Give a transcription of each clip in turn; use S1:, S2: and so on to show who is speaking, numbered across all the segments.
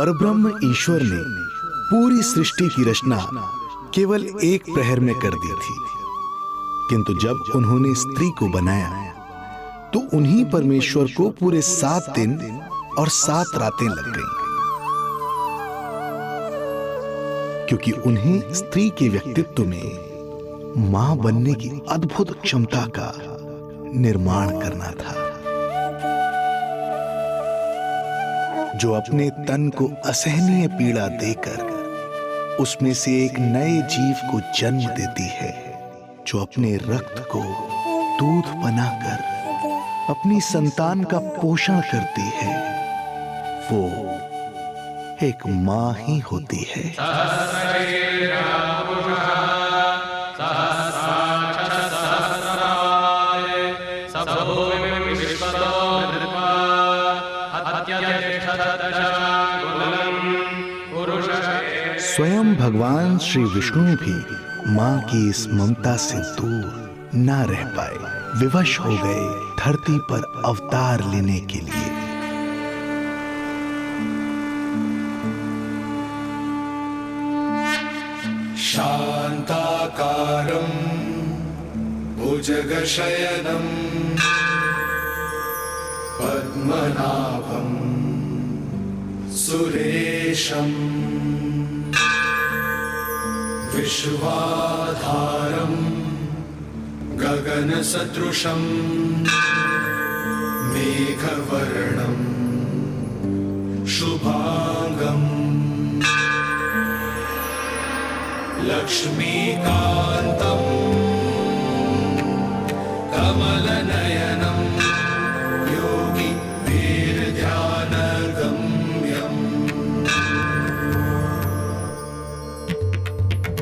S1: परब्रह्म ईश्वर ने पूरी सृष्टि की रचना केवल एक प्रहर में कर दी थी, किंतु जब उन्होंने स्त्री को बनाया तो उन्हीं परमेश्वर को पूरे 7 दिन और 7 रातें लग गईं, क्योंकि उन्हें स्त्री के व्यक्तित्व में मां बनने की अद्भुत क्षमता का निर्माण करना था, जो अपने तन को असहनीय पीड़ा देकर उसमें से एक नए जीव को जन्म देती है, जो अपने रक्त को दूध बनाकर अपनी संतान का पोषण करती है। वो एक मां ही होती है। स्वयं भगवान श्री विष्णु भी मां की इस ममता से दूर ना रह पाए, विवश हो गए धरती पर अवतार लेने के लिए।
S2: शांताकारं भुजगशयनं पद्मनाभं सुरेशं विश्वाधारं गगनसदृशं मेघवर्णं शुभांगं लक्ष्मीकान्तं कमलनयनं योगी वीरध्यानगम्यं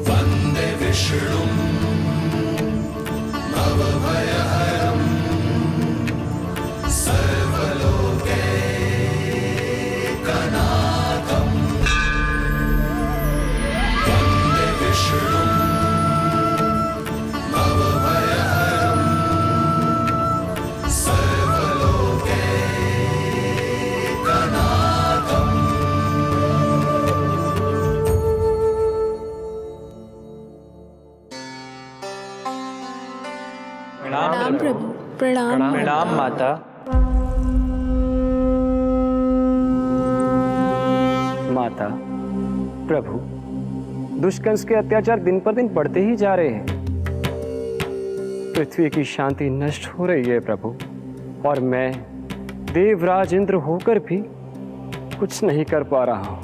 S2: वन्दे विष्णुं भवभयहरं सर्वलोकैकनाथं वन्दे विष्णुं भवभयहरं सर्वलोकैकनाथम्।
S3: प्रणाम प्रभु। प्रणाम
S4: प्रणाम माता। माता, प्रभु, दुष्कंस के अत्याचार दिन पर दिन बढ़ते ही जा रहे हैं। पृथ्वी की शांति नष्ट हो रही है प्रभु, और मैं देवराज इंद्र होकर भी कुछ नहीं कर पा रहा हूँ।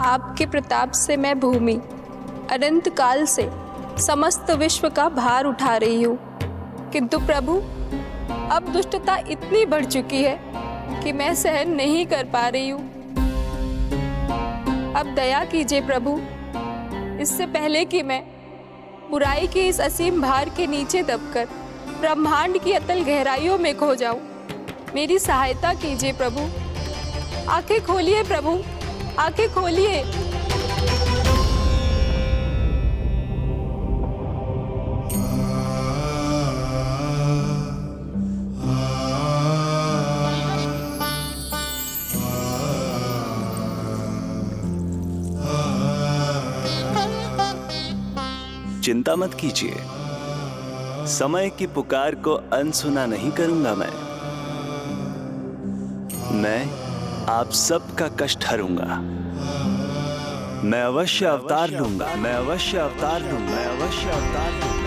S3: आपके प्रताप से मैं भूमि अनंत काल से समस्त विश्व का भार उठा रही हूँ, किंतु प्रभु अब दुष्टता इतनी बढ़ चुकी है कि मैं सहन नहीं कर पा रही हूँ। अब दया कीजिए प्रभु, इससे पहले कि मैं बुराई के इस असीम भार के नीचे दबकर ब्रह्मांड की अतल गहराइयों में खो जाऊं। मेरी सहायता कीजिए प्रभु। आंखें खोलिए प्रभु, आंखें खोलिए।
S5: चिंता मत कीजिए, समय की पुकार को अनसुना नहीं करूंगा। मैं आप सबका कष्ट हरूंगा। मैं अवश्य अवतार लूंगा, मैं अवश्य अवतार लूंगा, मैं अवश्य अवतार लूंगा।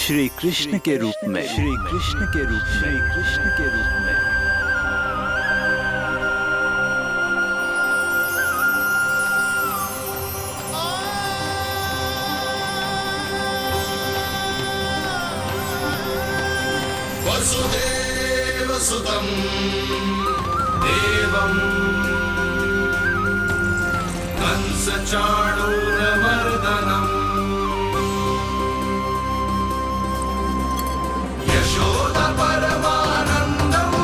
S5: श्री कृष्ण के रूप में, श्री कृष्ण के रूप में, श्री कृष्ण के रूप में।
S2: वसुदेवसुतं देवं कंसचाणूरमर्दनम् यशोदपरमानन्दम्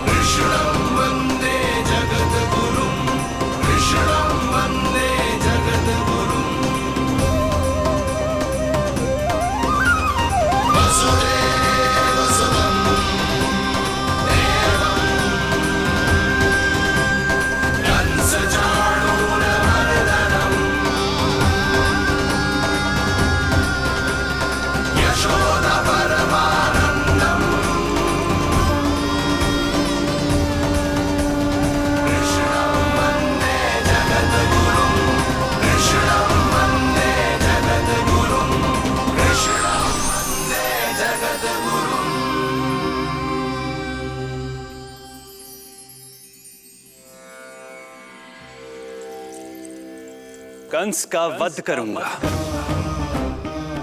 S2: कृष्णं वन्दे जगद्गुरुं, कृष्णं वन्दे जगद्गुरुम्। वसुदेव
S5: कंस का वध करूंगा,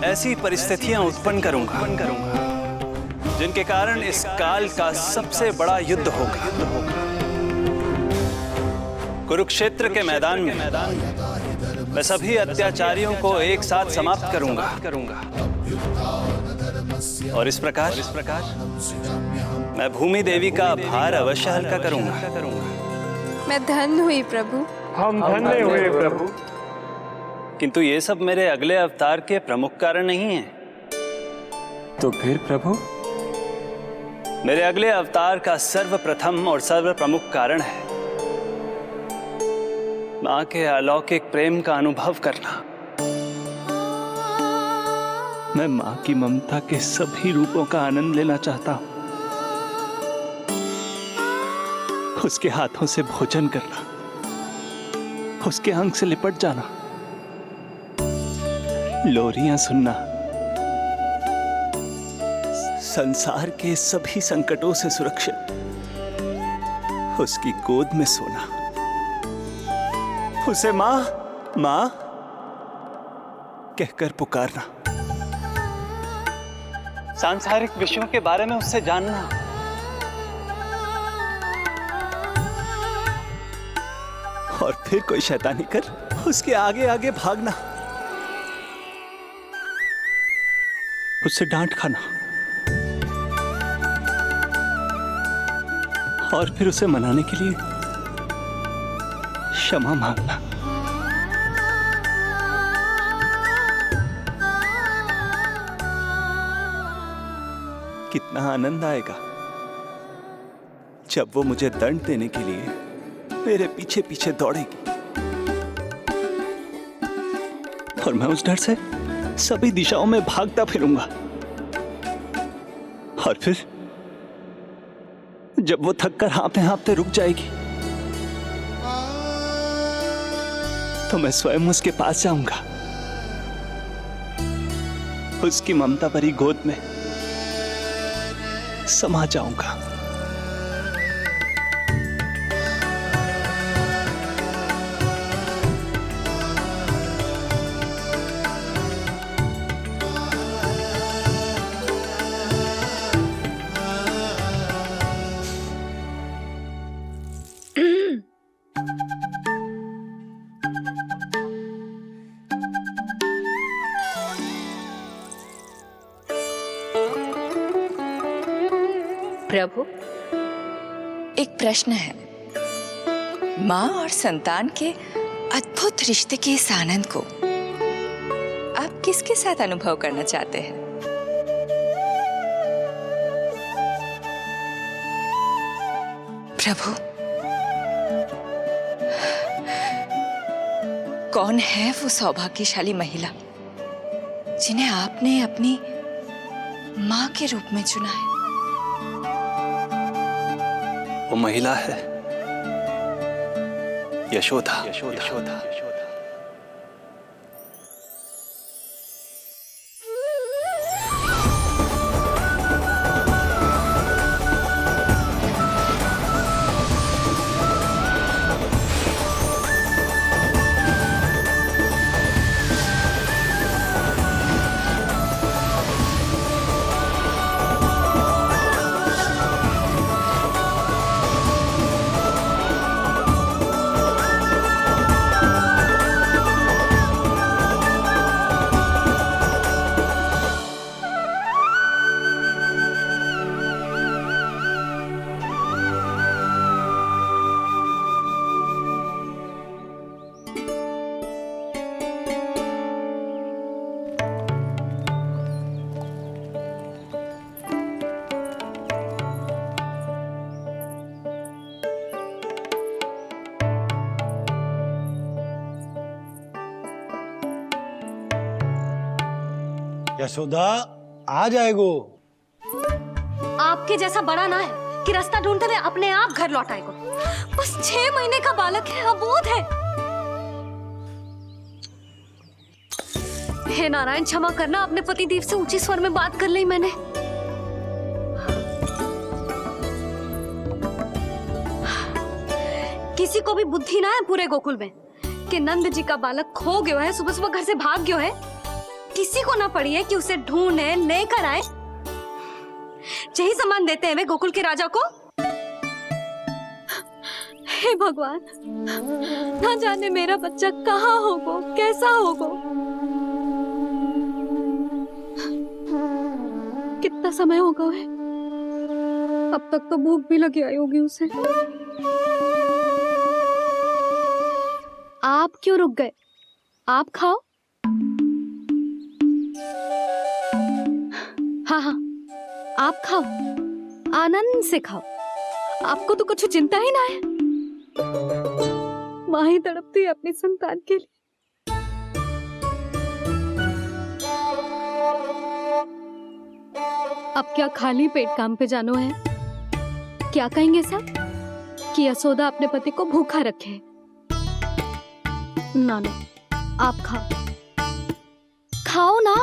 S5: ऐसी परिस्थितियां उत्पन्न करूंगा जिनके कारण इस काल का सबसे बड़ा युद्ध होगा। कुरुक्षेत्र के मैदान में मैं सभी अत्याचारियों को एक साथ समाप्त करूंगा और इस प्रकार मैं भूमि देवी का भार अवश्य हल्का करूंगा।
S3: मैं धन्य हुई प्रभु।
S4: हम धन्य हुए प्रभु।
S5: किंतु ये सब मेरे अगले अवतार के प्रमुख कारण नहीं है।
S4: तो फिर प्रभु?
S5: मेरे अगले अवतार का सर्वप्रथम और सर्व प्रमुख कारण है मां के अलौकिक प्रेम का अनुभव करना। मैं मां की ममता के सभी रूपों का आनंद लेना चाहता हूं। उसके हाथों से भोजन करना, उसके अंग से लिपट जाना, लोरियां सुनना, संसार के सभी संकटों से सुरक्षित उसकी गोद में सोना, उसे मां मां कहकर पुकारना, सांसारिक विषयों के बारे में उससे जानना, और फिर कोई शैतानी कर उसके आगे आगे भागना, उससे डांट खाना और फिर उसे मनाने के लिए क्षमा मांगना। कितना आनंद आएगा जब वो मुझे दंड देने के लिए मेरे पीछे पीछे दौड़ेगी और मैं उस डर से सभी दिशाओं में भागता फिरूंगा। और फिर जब वो थककर हाँफते रुक जाएगी तो मैं स्वयं उसके पास जाऊंगा, उसकी ममता भरी गोद में समा जाऊंगा।
S6: प्रभु, एक प्रश्न है। माँ और संतान के अद्भुत रिश्ते के इस आनंद को आप किसके साथ अनुभव करना चाहते हैं? प्रभु, कौन है वो सौभाग्यशाली महिला जिन्हें आपने अपनी माँ के रूप में चुना है?
S5: वो महिला है यशोदा। यशोदा।
S7: यशोदा आ जाएगो।
S8: आपके जैसा बड़ा ना है कि रास्ता ढूंढते हुए अपने आप घर लौट आएगो। बस 6 महीने का बालक है, अबोध है। हे नारायण, क्षमा करना, अपने पति देव से ऊंची स्वर में बात कर ली मैंने। किसी को भी बुद्धि ना है पूरे गोकुल में कि नंद जी का बालक खो गयो है, सुबह सुबह घर से भाग गयो है। किसी को ना पड़ी है कि उसे ढूंढे लेकर आए। यही सम्मान देते हैं वे गोकुल के राजा को। हे भगवान, ना जाने मेरा बच्चा कहाँ होगो, कैसा होगो। कितना समय होगा है? अब तक तो भूख भी लगी आई होगी उसे। आप क्यों रुक गए? आप खाओ। हाँ हाँ, आप खाओ, आनंद से खाओ। आपको तो कुछ चिंता ही ना है। माँ ही तड़पती है अपनी संतान के लिए। अब क्या खाली पेट काम पे जानो है? क्या कहेंगे सब कि यशोदा अपने पति को भूखा रखे? ना ना, आप खाओ, खाओ ना।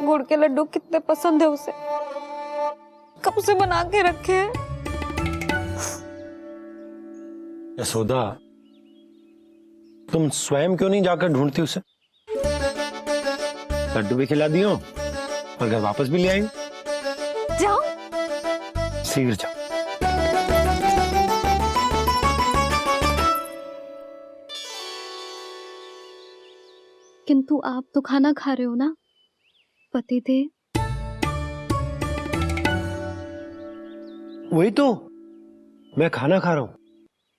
S3: गुड़ के लड्डू कितने पसंद है उसे, कब से बना के रखे हैं।
S7: यशोदा, तुम स्वयं क्यों नहीं जाकर ढूंढती उसे? लड्डू भी खिला दियो और घर वापस भी ले आई।
S8: जाओ,
S7: शीघ्र जाओ।
S8: किंतु आप तो खाना खा रहे हो ना पतिदेव?
S7: वही तो, मैं खाना खा रहा हूं,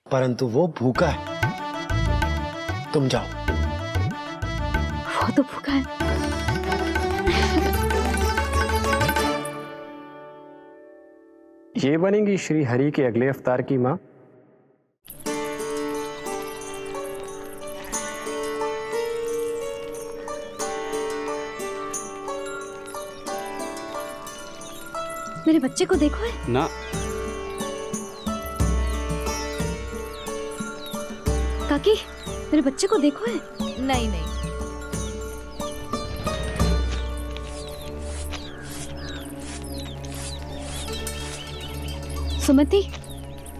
S7: परंतु वो भूखा है। तुम जाओ।
S8: वो तो भूखा है।
S4: ये बनेगी श्री हरि के अगले अवतार की माँ।
S8: मेरे बच्चे को देखो है
S4: ना।
S8: काकी, मेरे बच्चे को देखो है।
S6: नहीं नहीं,
S8: सुमति,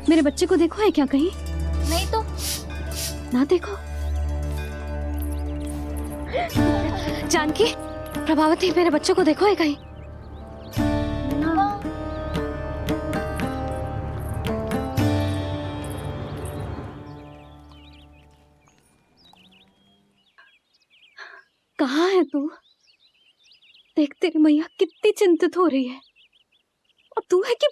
S8: मेरे बच्चे को देखो है क्या कहीं?
S6: नहीं तो।
S8: ना देखो। जानकी, प्रभावती, मेरे बच्चे को देखो है कहीं? कहाँ है तू? देख, तेरी मैया कितनी चिंतित हो रही है, और तू है कि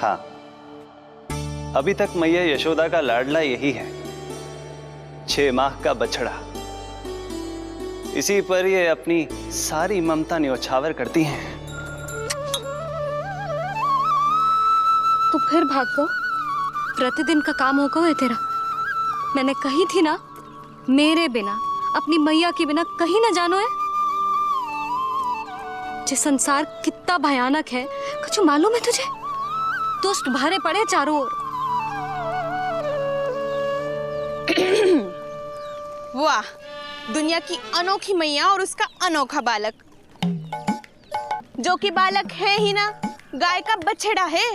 S5: हाँ, अभी तक मैया यशोदा का लाडला यही है, 6 माह का बछड़ा। इसी पर ये अपनी सारी ममता न्योछावर करती हैं।
S8: तू फिर भाग गो? प्रतिदिन का काम होगा है तेरा। मैंने कही थी ना, मेरे बिना, अपनी मैया के बिना कहीं ना जानो है। ये संसार कितना भयानक है, कुछ मालूम है तुझे? दुष्ट भरे पड़े चारों ओर।
S9: वाह, दुनिया की अनोखी मैया और उसका अनोखा बालक, जो कि बालक है ही ना, गाय का बछड़ा है।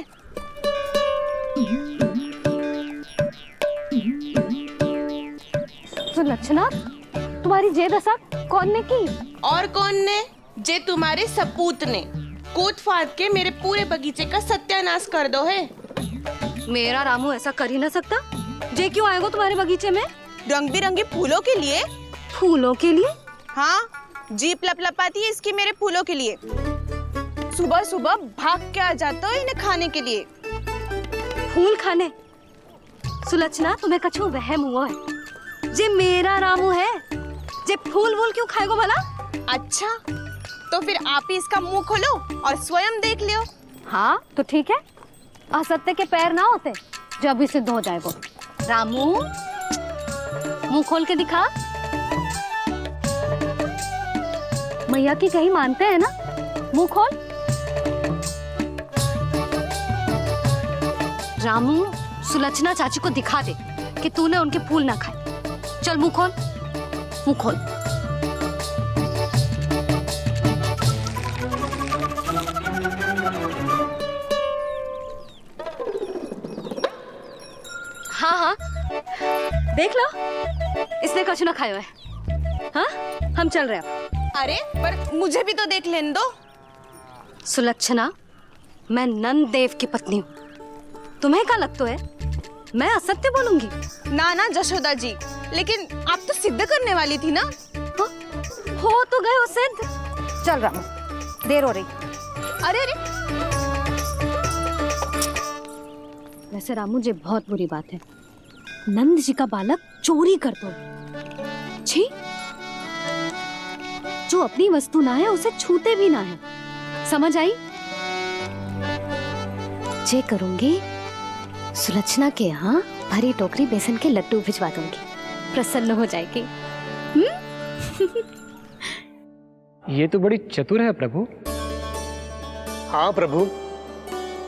S8: सुलक्षणा, तुम्हारी जे दशा कौन ने की?
S9: और कौन ने? जे तुम्हारे सपूत ने कूद फाड़ के मेरे पूरे बगीचे का सत्यानाश कर दो है।
S8: मेरा रामू ऐसा कर ही ना सकता। जे क्यों आएगा तुम्हारे बगीचे में?
S9: रंग बिरंगे फूलों के लिए।
S8: फूलों के लिए?
S9: हाँ, जीप लपलपाती है इसकी मेरे फूलों के लिए। सुबह सुबह भाग के आ जाता हो इन्हें खाने के लिए।
S8: फूल खाने? सुलक्षणा, तुम्हें कछु वहम हुआ है। जे मेरा रामू है, जे फूल वूल क्यों खाएगो भला?
S9: अच्छा, तो फिर आप ही इसका मुंह खोलो और स्वयं देख लियो।
S8: हाँ तो ठीक है, असत्य के पैर ना होते जो अभी सिद्ध हो जाए वो। रामू मुंह खोल के दिखा। मैया की कहीं मानते हैं ना, मुंह खोल। रामू सुलक्षणा चाची को दिखा दे कि तूने उनके फूल ना खाए। चल मुंह खोल, मुंह खोल। हाँ हाँ देख लो, इसने कछु ना खाया है। हाँ हम चल रहे हैं।
S9: अरे पर मुझे भी तो देख लेने दो।
S8: सुलक्षणा, मैं नंद देव की पत्नी हूँ, तुम्हें क्या लगता है मैं असत्य बोलूंगी?
S9: ना ना जशोदा जी, लेकिन आप तो सिद्ध करने वाली थी ना।
S8: हो तो गए वो सिद्ध। चल रामू, देर हो रही।
S9: अरे अरे
S8: वैसे रामू जी बहुत बुरी बात है, नंद जी का बालक चोरी कर दो। छी, जो अपनी वस्तु ना है उसे छूते भी ना है, समझ आई? जे करूंगी सुलक्षणा के यहाँ भरी टोकरी बेसन के लड्डू भिजवा दूंगी, प्रसन्न हो जाएगी।
S4: ये तो बड़ी चतुर है प्रभु।
S7: हाँ प्रभु,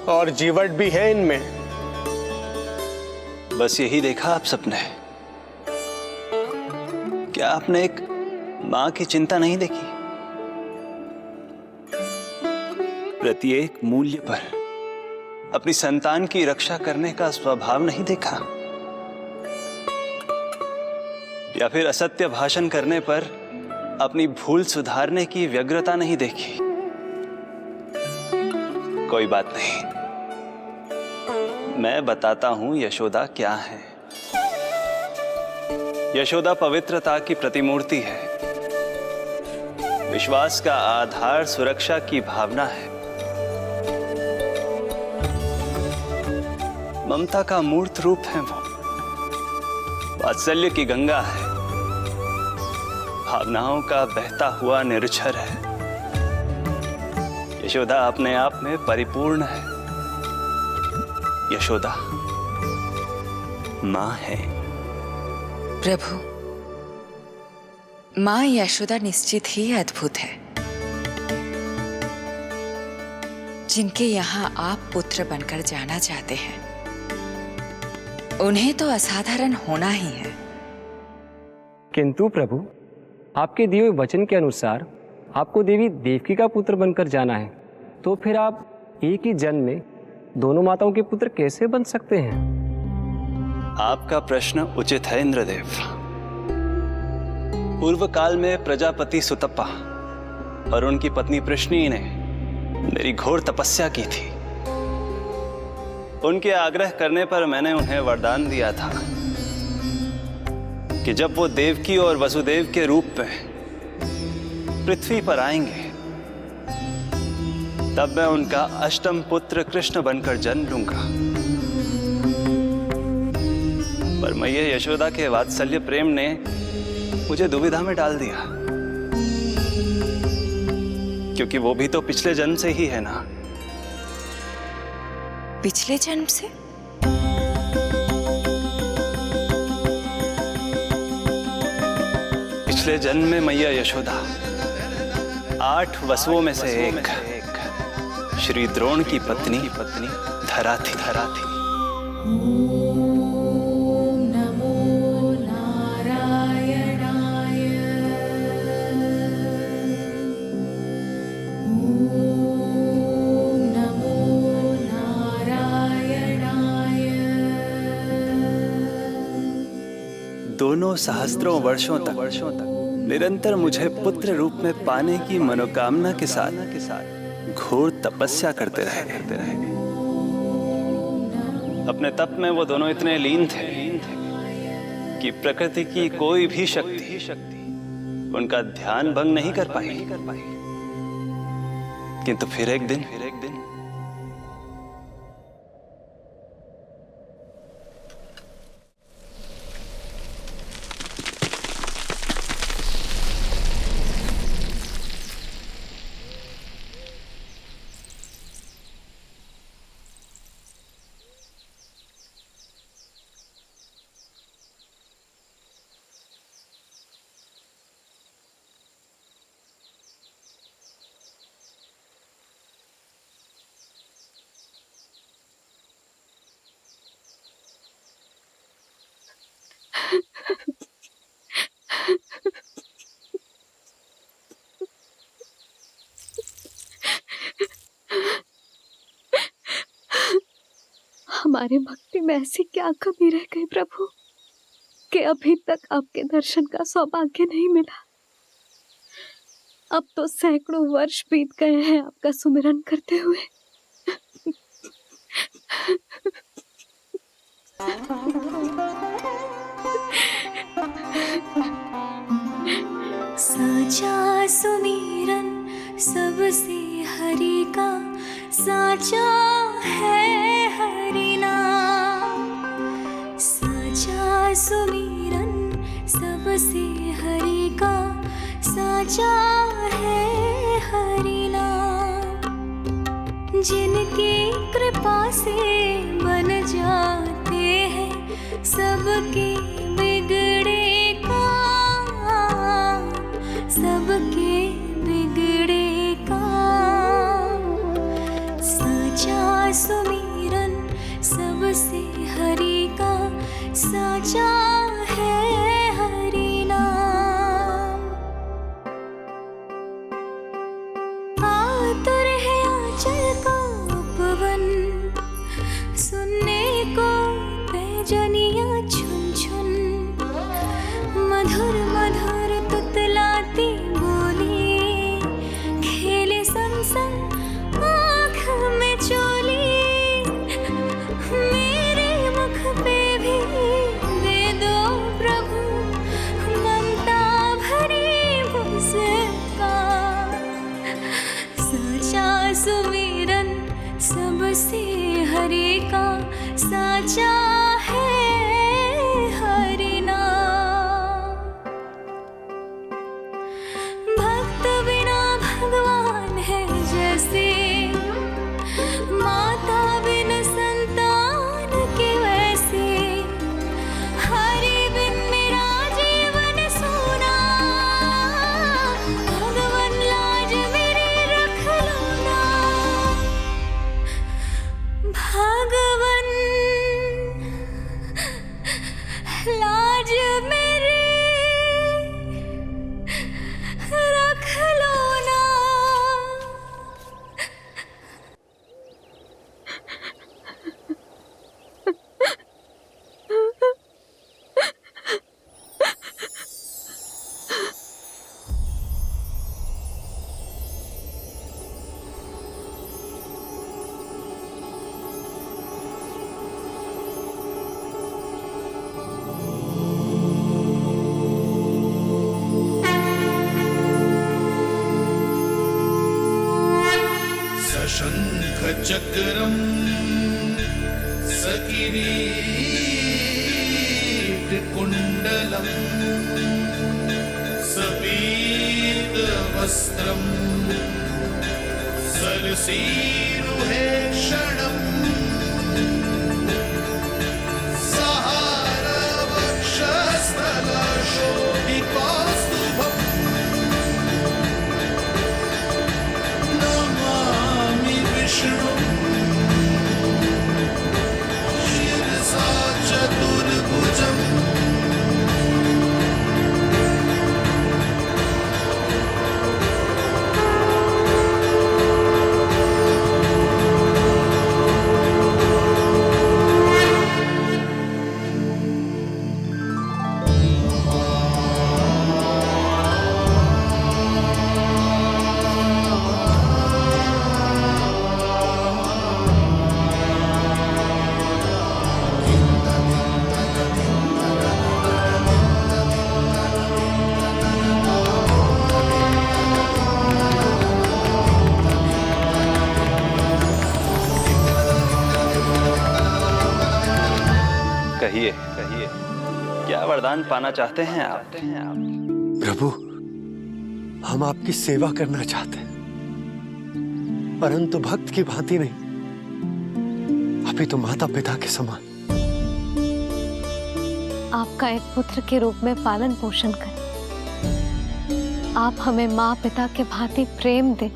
S7: और जीवट भी है इनमें।
S5: बस यही देखा आप सबने? क्या आपने एक मां की चिंता नहीं देखी? प्रत्येक मूल्य पर अपनी संतान की रक्षा करने का स्वभाव नहीं देखा? या फिर असत्य भाषण करने पर अपनी भूल सुधारने की व्यग्रता नहीं देखी? कोई बात नहीं, मैं बताता हूं यशोदा क्या है। यशोदा पवित्रता की प्रतिमूर्ति है, विश्वास का आधार सुरक्षा की भावना है, ममता का मूर्त रूप है वो, वात्सल्य की गंगा है, भावनाओं का बहता हुआ निर्झर है। यशोदा अपने आप में परिपूर्ण है। यशोदा मां है।
S6: प्रभु, मां यशोदा निश्चित ही अद्भुत है। जिनके यहाँ आप पुत्र बनकर जाना चाहते हैं, उन्हें तो असाधारण होना ही है।
S4: किंतु प्रभु, आपके दिए हुए वचन के अनुसार आपको देवी देवकी का पुत्र बनकर जाना है, तो फिर आप एक ही जन्म में दोनों माताओं के पुत्र कैसे बन सकते हैं?
S5: आपका प्रश्न उचित है इंद्रदेव। पूर्व काल में प्रजापति सुतप्पा और उनकी पत्नी प्रश्नी ने मेरी घोर तपस्या की थी। उनके आग्रह करने पर मैंने उन्हें वरदान दिया था कि जब वो देवकी और वसुदेव के रूप में पृथ्वी पर आएंगे, तब मैं उनका अष्टम पुत्र कृष्ण बनकर जन्म लूंगा। पर मैया यशोदा के वात्सल्य प्रेम ने मुझे दुविधा में डाल दिया, क्योंकि वो भी तो पिछले जन्म से ही है ना।
S6: पिछले जन्म से?
S5: पिछले जन्म में मैया यशोदा 8 वसुओं में से एक श्री द्रोण की पत्नी धरा थी। दोनों सहस्त्रों वर्षों तक निरंतर मुझे पुत्र रूप में पाने की मनोकामना के साथ घोर तपस्या करते रहे। अपने तप में वो दोनों इतने लीन थे कि प्रकृति की कोई भी शक्ति उनका ध्यान भंग नहीं कर पाई। किंतु फिर एक दिन
S8: हमारे भक्ति में ऐसी क्या कमी रह गई प्रभु कि अभी तक आपके दर्शन का सौभाग्य नहीं मिला। अब तो सैकड़ों वर्ष बीत गए हैं आपका सुमिरन करते हुए।
S10: साचा सुमिरन सबसे हरि का, साचा है हरि नाम। साचा सुमिरन सबसे हरि का, साचा है हरि नाम। जिनकी कृपा से बन जाते हैं सबके बिगड़े काम, सबके बिगड़े काम। साचा सुमिरन सबसे हरि का, साचा है हरि नाम। आतुर है आंचल का उपवन, सुनने को पैजनियां छुन छुन। मधुर मधुर तुतलाती बोली, खेले संग संग आँख में चोली। मेरे मुख पे भी दे दो प्रभु ममता भरी मुस्कान। साचा सुमिरन सबसे हरि का, साचा है हरि नाम। भक्त बिना भगवान है जैसे, माता बिन संतान के वैसे। हरि बिन मेरा जीवन सूना, भगवान लाज मेरी रख लो ना। भगवान लाज मेरी रख लो ना।
S2: सशंख चक्रम सकिरीट कुंडलम सपीत वस्त्रम सरसीरुहे क्षणम। सहार वक्षस्थल शोभितौस्तुभम् नमामि विष्णुं शिरसा चतुर्भुजम्।
S5: कहिए कहिए, क्या वरदान पाना चाहते हैं आप?
S7: प्रभु, हम आपकी सेवा करना चाहते हैं, परंतु भक्त की भांति नहीं, अभी तो माता पिता के समान।
S8: आपका एक पुत्र के रूप में पालन पोषण करें। आप हमें माँ पिता के भांति प्रेम दें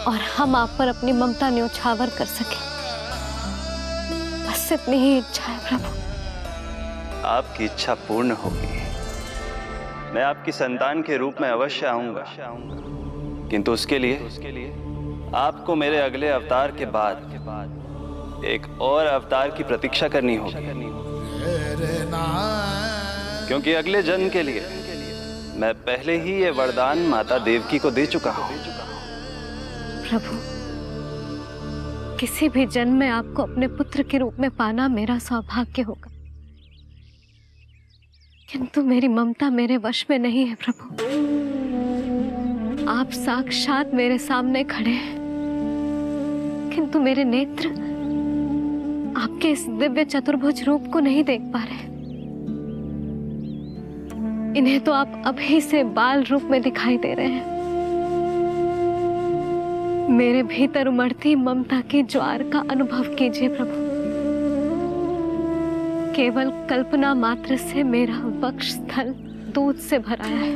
S8: और हम आप पर अपनी ममता न्योछावर कर सकें। बस इतनी ही इच्छा है प्रभु।
S5: आपकी इच्छा पूर्ण होगी। मैं आपकी संतान के रूप में अवश्य आऊंगा, किंतु उसके लिए आपको मेरे अगले अवतार के बाद एक और अवतार की प्रतीक्षा करनी होगी, क्योंकि अगले जन्म के लिए मैं पहले ही ये वरदान माता देवकी को दे चुका हूं।
S8: प्रभु, किसी भी जन्म में आपको अपने पुत्र के रूप में पाना मेरा सौभाग्य होगा, किंतु मेरी ममता मेरे वश में नहीं है। प्रभु, आप साक्षात मेरे सामने खड़े हैं, किंतु मेरे नेत्र आपके इस दिव्य चतुर्भुज रूप को नहीं देख पा रहे। इन्हें तो आप अभी से बाल रूप में दिखाई दे रहे हैं। मेरे भीतर उमड़ती ममता की ज्वार का अनुभव कीजिए प्रभु। केवल कल्पना मात्र से मेरा वक्षस्थल दूध से भराया है।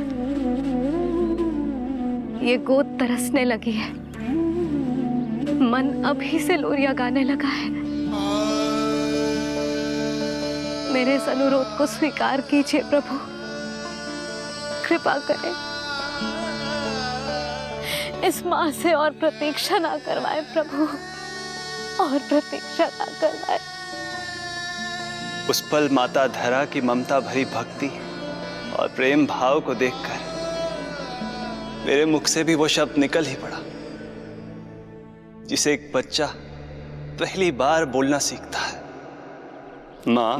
S8: ये गोद तरसने लगी है, मन अभी से लोरियां गाने लगा है। मेरे इस अनुरोध को स्वीकार कीजिए प्रभु, कृपा करें। इस मां से और प्रतीक्षा ना करवाए प्रभु, और प्रतीक्षा ना करवाए।
S5: उस पल माता धरा की ममता भरी भक्ति और प्रेम भाव को देखकर मेरे मुख से भी वो शब्द निकल ही पड़ा जिसे एक बच्चा पहली बार बोलना सीखता है, माँ।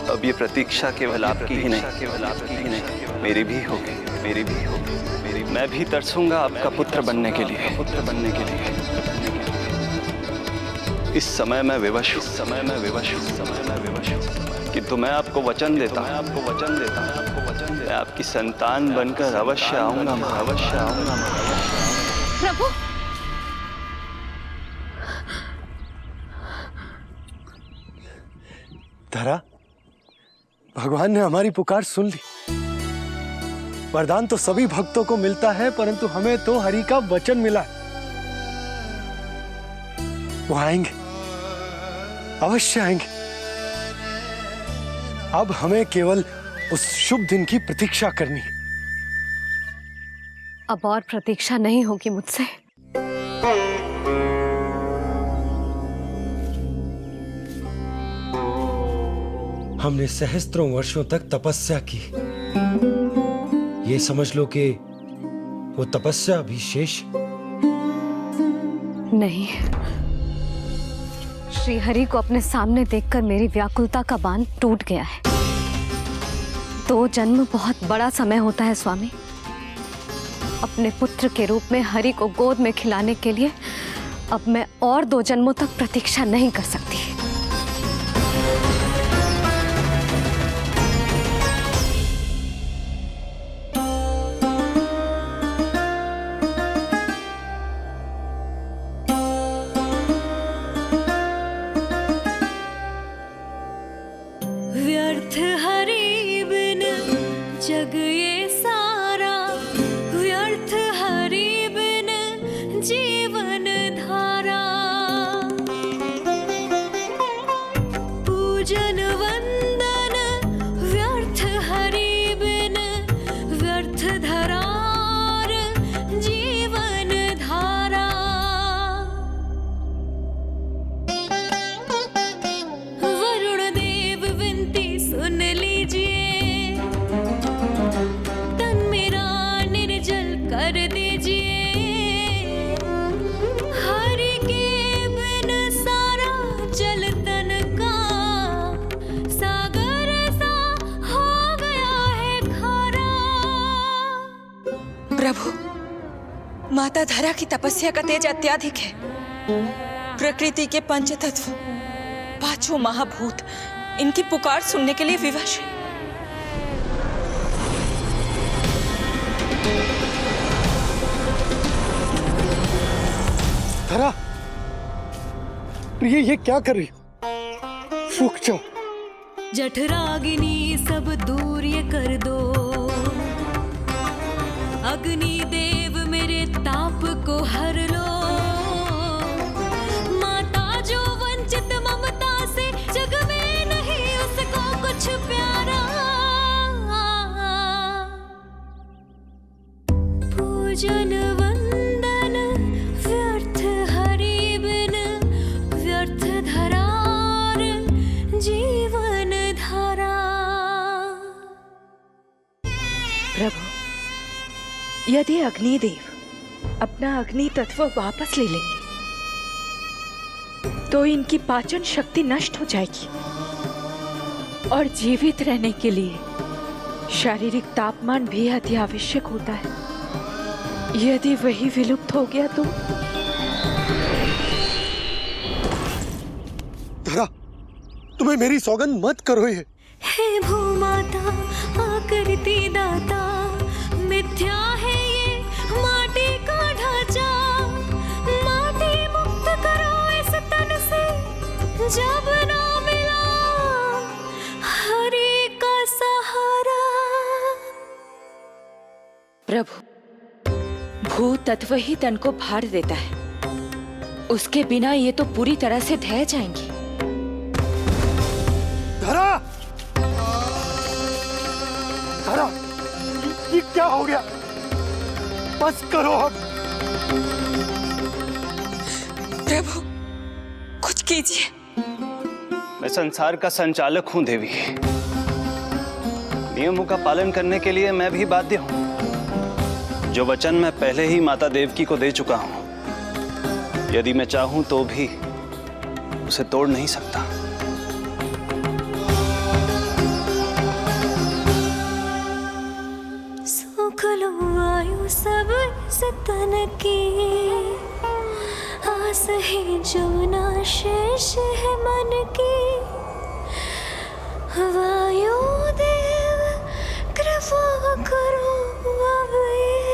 S5: अब ये प्रतीक्षा केवल आपकी ही नहीं, मेरी भी होगी। मैं भी तरसूंगा आपका पुत्र बनने के लिए। इस समय मैं विवश हूँ, किंतु मैं आपको वचन देता हूँ, मैं आपकी संतान बनकर अवश्य आऊंगा।
S8: प्रभु,
S7: धरा, भगवान ने हमारी पुकार सुन ली। वरदान तो सभी भक्तों को मिलता है, परंतु हमें तो हरि का वचन मिला है। वो आएंगे, अवश्य आएंगे। अब हमें केवल उस शुभ दिन की प्रतीक्षा करनी है।
S8: अब और प्रतीक्षा नहीं होगी मुझसे।
S7: हमने सहस्त्रों वर्षों तक तपस्या की, ये समझ लो कि वो तपस्या भी शेष
S8: नहीं। श्री हरि को अपने सामने देखकर मेरी व्याकुलता का बांध टूट गया है। 2 जन्म बहुत बड़ा समय होता है स्वामी। अपने पुत्र के रूप में हरि को गोद में खिलाने के लिए अब मैं और 2 जन्मों तक प्रतीक्षा नहीं कर सकती।
S10: व्यर्थ हरि बिन जग ये सारा, व्यर्थ हरि बिन जीवन धारा। पूजन वंदन व्यर्थ हरि बिन, व्यर्थ धरार जीवन धारा। वरुण देव विनती सुन लीजिए, तन मेरा निर्जल कर दीजिए। हरि के बिन सारा जल तन का सागर सा हो गया है खारा।
S6: प्रभु, माता धरा की तपस्या का तेज अत्यधिक है। प्रकृति के पंचतत्व, 5 महाभूत इनकी पुकार सुनने के लिए विवश है।
S7: धरा, प्रिय, ये क्या कर रही हो? रुक जाओ।
S10: जठराग्नि सब दूर ये कर दो, अग्नि देव मेरे ताप को हर लो। माता जो वंचित ममता से, जग में नहीं उसको कुछ प्यारा। पूजन
S6: यदि अग्निदेव अपना अग्नि तत्व वापस ले लेंगे तो इनकी पाचन शक्ति नष्ट हो जाएगी और जीवित रहने के लिए शारीरिक तापमान भी अति आवश्यक होता है। यदि वही विलुप्त हो गया तो
S7: धरा, तुम्हें मेरी सौगंध मत करो ये।
S10: हे भूमाता आकृति दाता, मिथ्या है ये माटी का ढांचा, माटी मुक्त करो इस तन से, जब ना मिला हरि का सहारा।
S6: प्रभु, भू तत्व ही तन को भार देता है, उसके बिना ये तो पूरी तरह से ढह जाएंगी।
S7: धरा, धरा, ये क्या हो गया? बस करो अब।
S6: प्रभु, कुछ कीजिए।
S5: मैं संसार का संचालक हूं देवी। नियमों का पालन करने के लिए मैं भी बाध्य हूं। जो वचन मैं पहले ही माता देवकी को दे चुका हूं, यदि मैं चाहूं तो भी उसे तोड़ नहीं सकता।
S10: सुख लो आयु सब इस तन की, आस है जो ना शेष है मन की। वायु देव कृपा करो अब ये,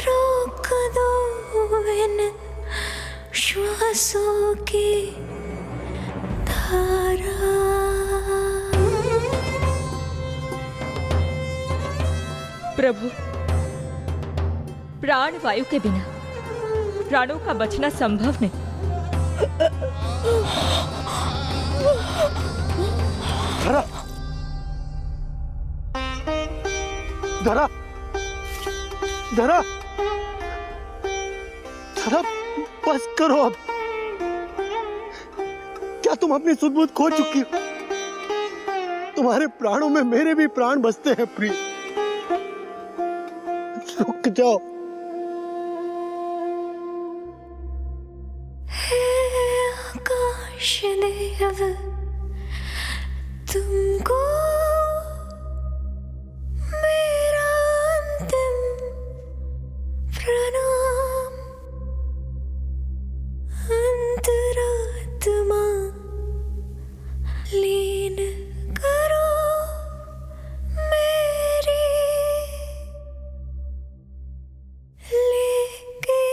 S10: रोक दो इन श्वासों की धारा।
S6: प्रभु, प्राण वायु के बिना प्राणों का बचना संभव नहीं।
S7: धरा, धरा, धरा, धरा, बस करो अब। क्या तुम अपनी सुध-बुध खो चुकी हो? तुम्हारे प्राणों में मेरे भी प्राण बसते हैं प्रिय। रुक जाओ।
S10: हे आकाश देव, तुमको मेरा अंतिम प्रणाम। अंतरात्मा लीन करो मेरी, लेके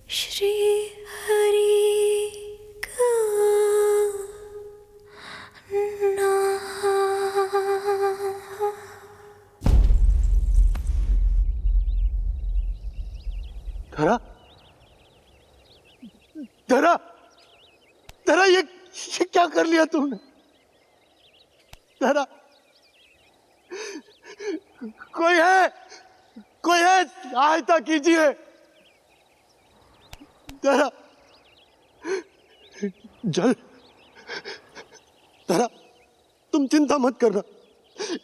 S10: श्री हरि का नाम।
S7: धरा, धरा, धरा, ये क्या कर लिया तुमने? धरा, कोई है, कोई है, सहायता कीजिए। धरा, जल, धरा, तुम चिंता मत करना,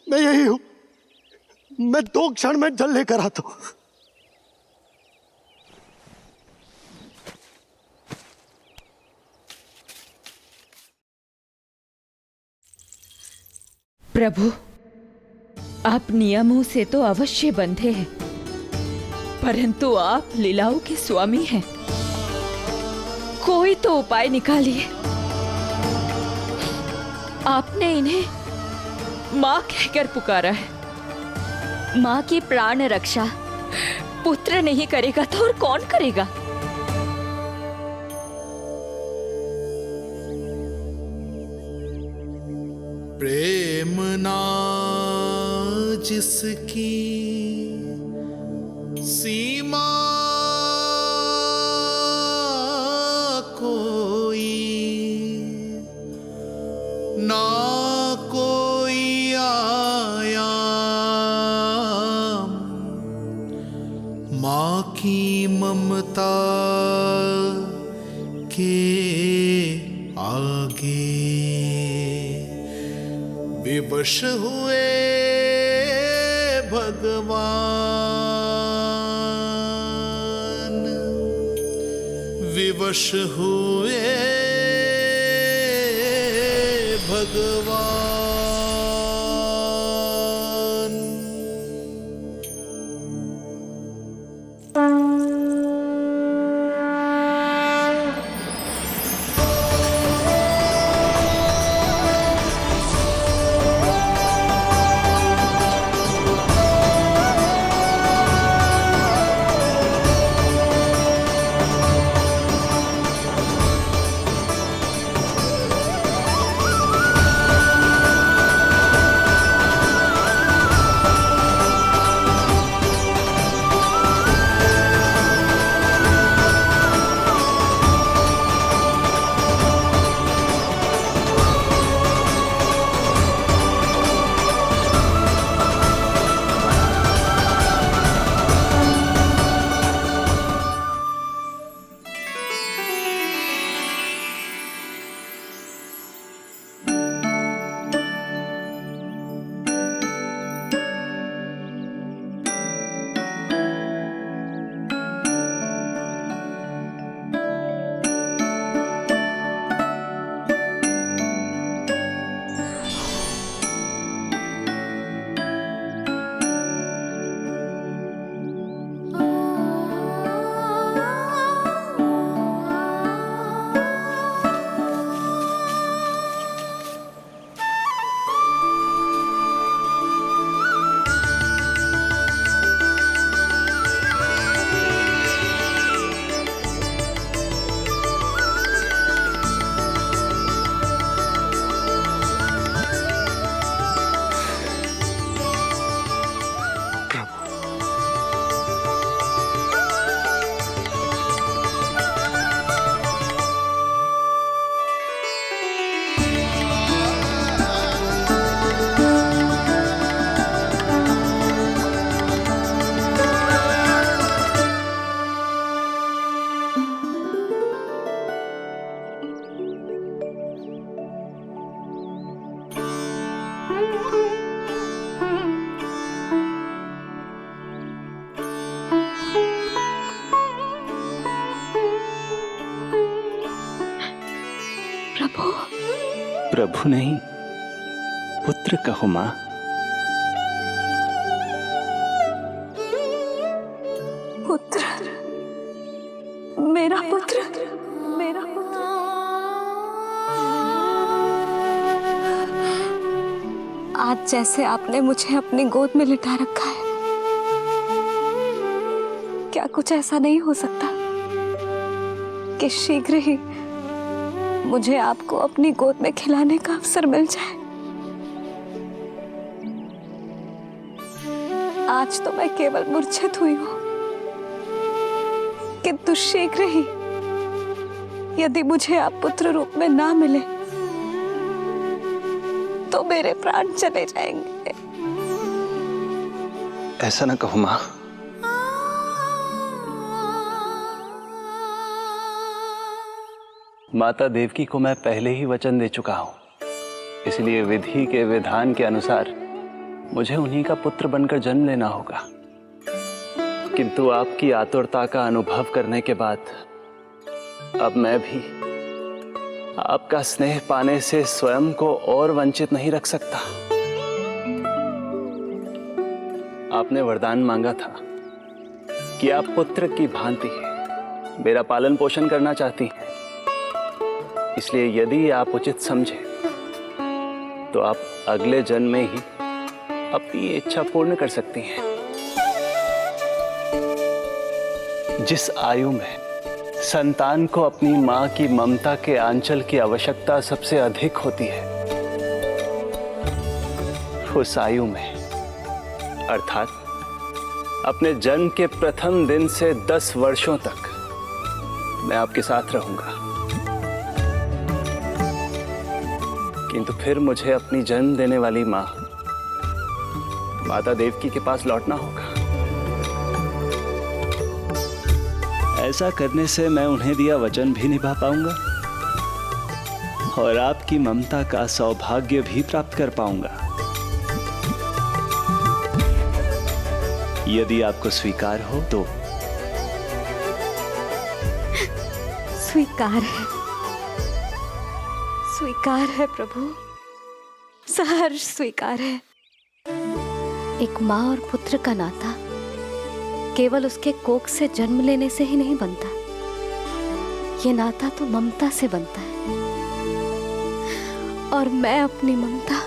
S7: मैं यही हूं। मैं 2 क्षण में जल लेकर आता हूं।
S6: प्रभु, आप नियमों से तो अवश्य बंधे हैं, परंतु आप लीलाओं के स्वामी हैं। कोई तो उपाय निकालिए। आपने इन्हें माँ कहकर पुकारा है। माँ की प्राण रक्षा पुत्र नहीं करेगा तो और कौन करेगा?
S2: प्रेम ना जिसकी सीमा कोई, ना कोई आयाम, माँ की ममता के आगे विवश हुए भगवान विवश हुए भगवान।
S5: प्रभु नहीं, पुत्र कहो मां।
S8: पुत्र, मेरा पुत्र, मेरा पुत्र। आज जैसे आपने मुझे अपनी गोद में लिटा रखा है, क्या कुछ ऐसा नहीं हो सकता कि शीघ्र ही मुझे आपको अपनी गोद में खिलाने का अवसर मिल जाए? आज तो मैं केवल मूर्छित हुई हूं, किंतु शीघ्र ही यदि मुझे आप पुत्र रूप में ना मिले तो मेरे प्राण चले जाएंगे।
S5: ऐसा ना कहो मां। माता देवकी को मैं पहले ही वचन दे चुका हूं, इसलिए विधि के विधान के अनुसार मुझे उन्हीं का पुत्र बनकर जन्म लेना होगा। किंतु आपकी आतुरता का अनुभव करने के बाद अब मैं भी आपका स्नेह पाने से स्वयं को और वंचित नहीं रख सकता। आपने वरदान मांगा था कि आप पुत्र की भांति मेरा पालन पोषण करना चाहती हैं, इसलिए यदि आप उचित समझे तो आप अगले जन्म में ही अपनी इच्छा पूर्ण कर सकती हैं। जिस आयु में संतान को अपनी मां की ममता के आंचल की आवश्यकता सबसे अधिक होती है, उस आयु में अर्थात अपने जन्म के प्रथम दिन से 10 वर्षों तक मैं आपके साथ रहूंगा। किंतु फिर मुझे अपनी जन्म देने वाली मां माता देवकी के पास लौटना होगा। ऐसा करने से मैं उन्हें दिया वचन भी निभा पाऊंगा और आपकी ममता का सौभाग्य भी प्राप्त कर पाऊंगा। यदि आपको स्वीकार हो तो।
S8: स्वीकार है, स्वीकार है प्रभु, सहर्ष स्वीकार है। एक माँ और पुत्र का नाता केवल उसके कोख से जन्म लेने से ही नहीं बनता, ये नाता तो ममता से बनता है, और मैं अपनी ममता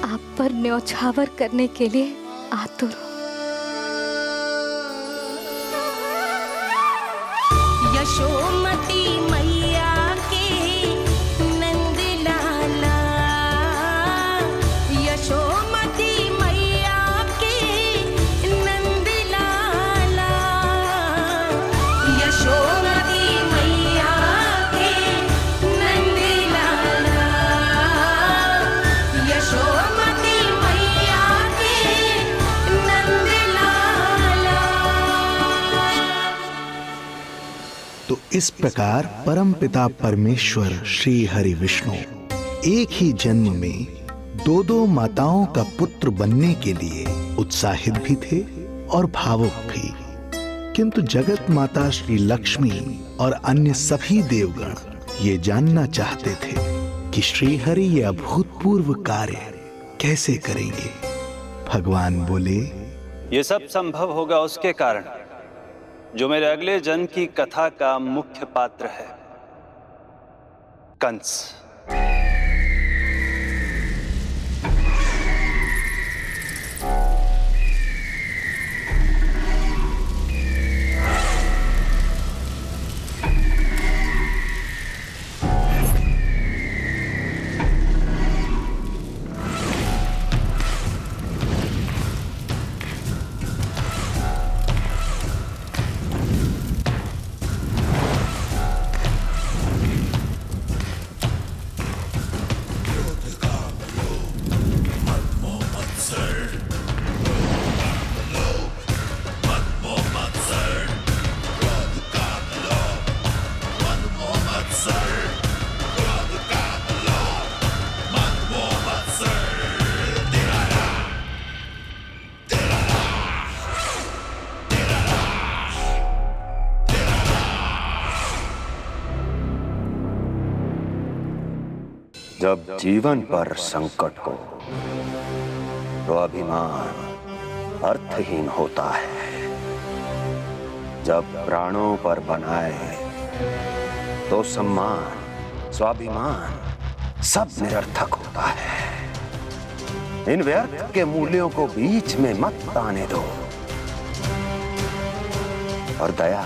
S8: आप पर न्यौछावर करने के लिए आतुर हूं।
S10: यशोमती मैया के नंद लाला, यशोमती मैया के नंद लाला, यशोमती मैया के नंद लाला, यशोमती मैया के नंद लाला।
S1: तो इस प्रकार परमपिता परमेश्वर श्री हरि विष्णु एक ही जन्म में दो दो माताओं का पुत्र बनने के लिए उत्साहित भी थे और भावुक भी। किंतु जगत माता श्री लक्ष्मी और अन्य सभी देवगण ये जानना चाहते थे कि श्री हरि ये अभूतपूर्व कार्य कैसे करेंगे। भगवान बोले,
S5: ये सब संभव होगा उसके कारण जो मेरे अगले जन्म की कथा का मुख्य पात्र है, कंस।
S11: जब जीवन पर संकट हो तो अभिमान अर्थहीन होता है, जब प्राणों पर बनाए तो सम्मान स्वाभिमान सब निरर्थक होता है। इन व्यर्थ के मूल्यों को बीच में मत आने दो। और दया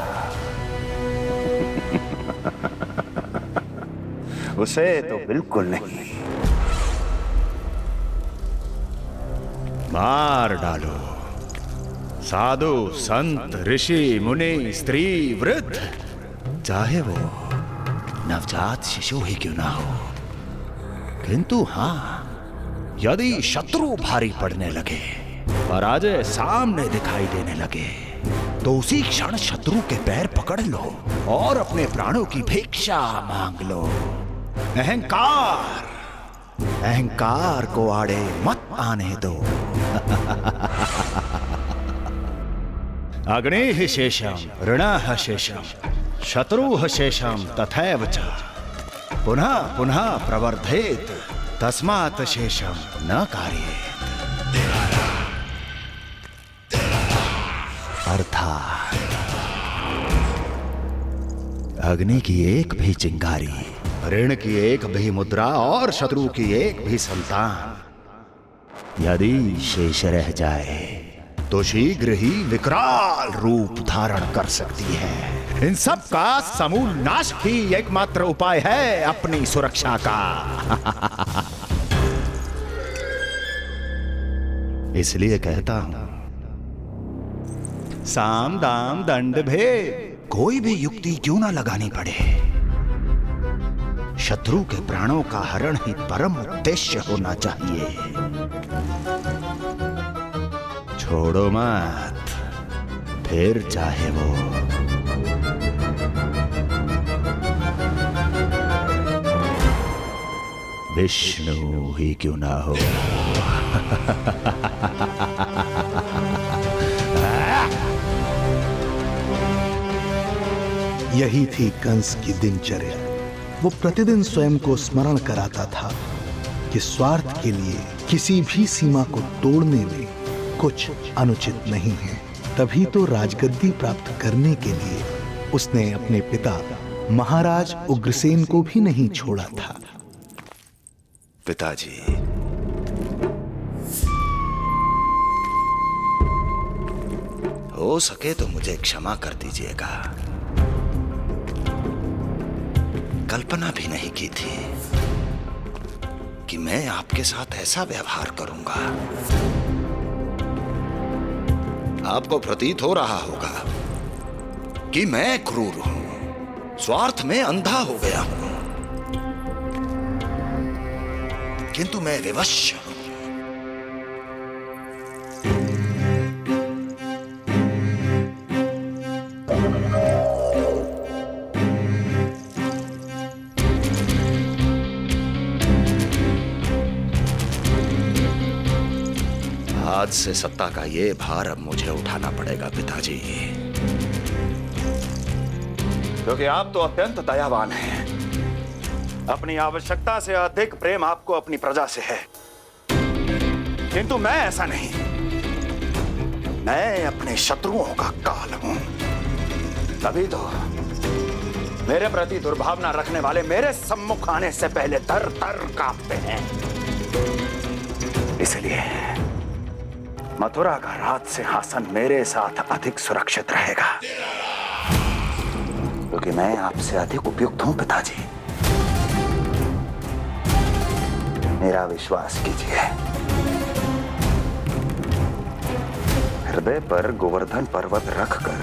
S11: उसे तो बिल्कुल नहीं।
S12: मार डालो साधु संत ऋषि मुनि स्त्री वृद्ध, चाहे वो नवजात शिशु ही क्यों ना हो। किंतु हां, यदि शत्रु भारी पड़ने लगे, पराजय सामने दिखाई देने लगे, तो उसी क्षण शत्रु के पैर पकड़ लो और अपने प्राणों की भिक्षा मांग लो। अहंकार को आड़े मत आने दो। अग्नेः शेषम ऋणः शेषम शत्रुः शेषम तथैव च पुनः पुनः प्रवर्धेत तस्मात् शेषम न कार्येत। अर्थात अग्नि की एक भी चिंगारी, ऋण की एक भी मुद्रा और शत्रु की एक भी संतान यदि शेष रह जाए तो शीघ्र ही विकराल रूप धारण कर सकती है। इन सब का समूल नाश ही एकमात्र उपाय है अपनी सुरक्षा का। इसलिए कहता हूं, साम दाम दंड भेद कोई भी युक्ति क्यों ना लगानी पड़े, शत्रु के प्राणों का हरण ही परम उद्देश्य होना चाहिए। छोड़ो मत, फिर चाहे वो विष्णु ही क्यों ना हो।
S1: यही थी कंस की दिनचर्या। वो प्रतिदिन स्वयं को स्मरण कराता था कि स्वार्थ के लिए किसी भी सीमा को तोड़ने में कुछ अनुचित नहीं है। तभी तो राजगद्दी प्राप्त करने के लिए उसने अपने पिता महाराज उग्रसेन को भी नहीं छोड़ा था।
S12: पिताजी, हो सके तो मुझे क्षमा कर दीजिएगा। कल्पना भी नहीं की थी कि मैं आपके साथ ऐसा व्यवहार करूंगा। आपको प्रतीत हो रहा होगा कि मैं क्रूर हूं, स्वार्थ में अंधा हो गया हूं, किंतु मैं विवश हूं। आज से सत्ता का ये भार अब मुझे उठाना पड़ेगा पिताजी, क्योंकि आप तो अत्यंत दयावान हैं। अपनी आवश्यकता से अधिक प्रेम आपको अपनी प्रजा से है, किंतु मैं ऐसा नहीं। मैं अपने शत्रुओं का काल हूं। तभी तो मेरे प्रति दुर्भावना रखने वाले मेरे सम्मुख आने से पहले थर थर कांपते हैं। इसलिए मथुरा का राज सिंहासन मेरे साथ अधिक सुरक्षित रहेगा, क्योंकि मैं आपसे अधिक उपयुक्त हूं पिताजी। मेरा विश्वास कीजिए। हृदय पर गोवर्धन पर्वत रखकर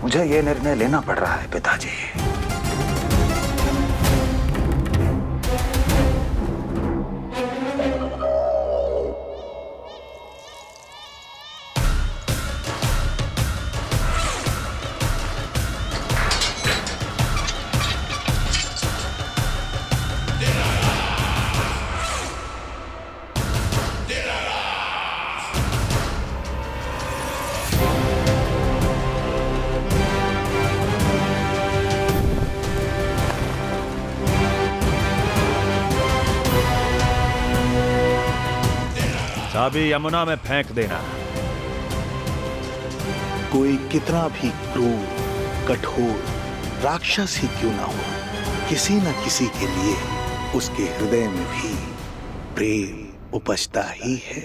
S12: मुझे यह निर्णय लेना पड़ रहा है पिताजी। चाबी यमुना में फेंक देना।
S1: कोई कितना भी क्रूर, कठोर राक्षस ही क्यों ना हो, किसी न किसी के लिए उसके हृदय में भी प्रेम उपजता ही है।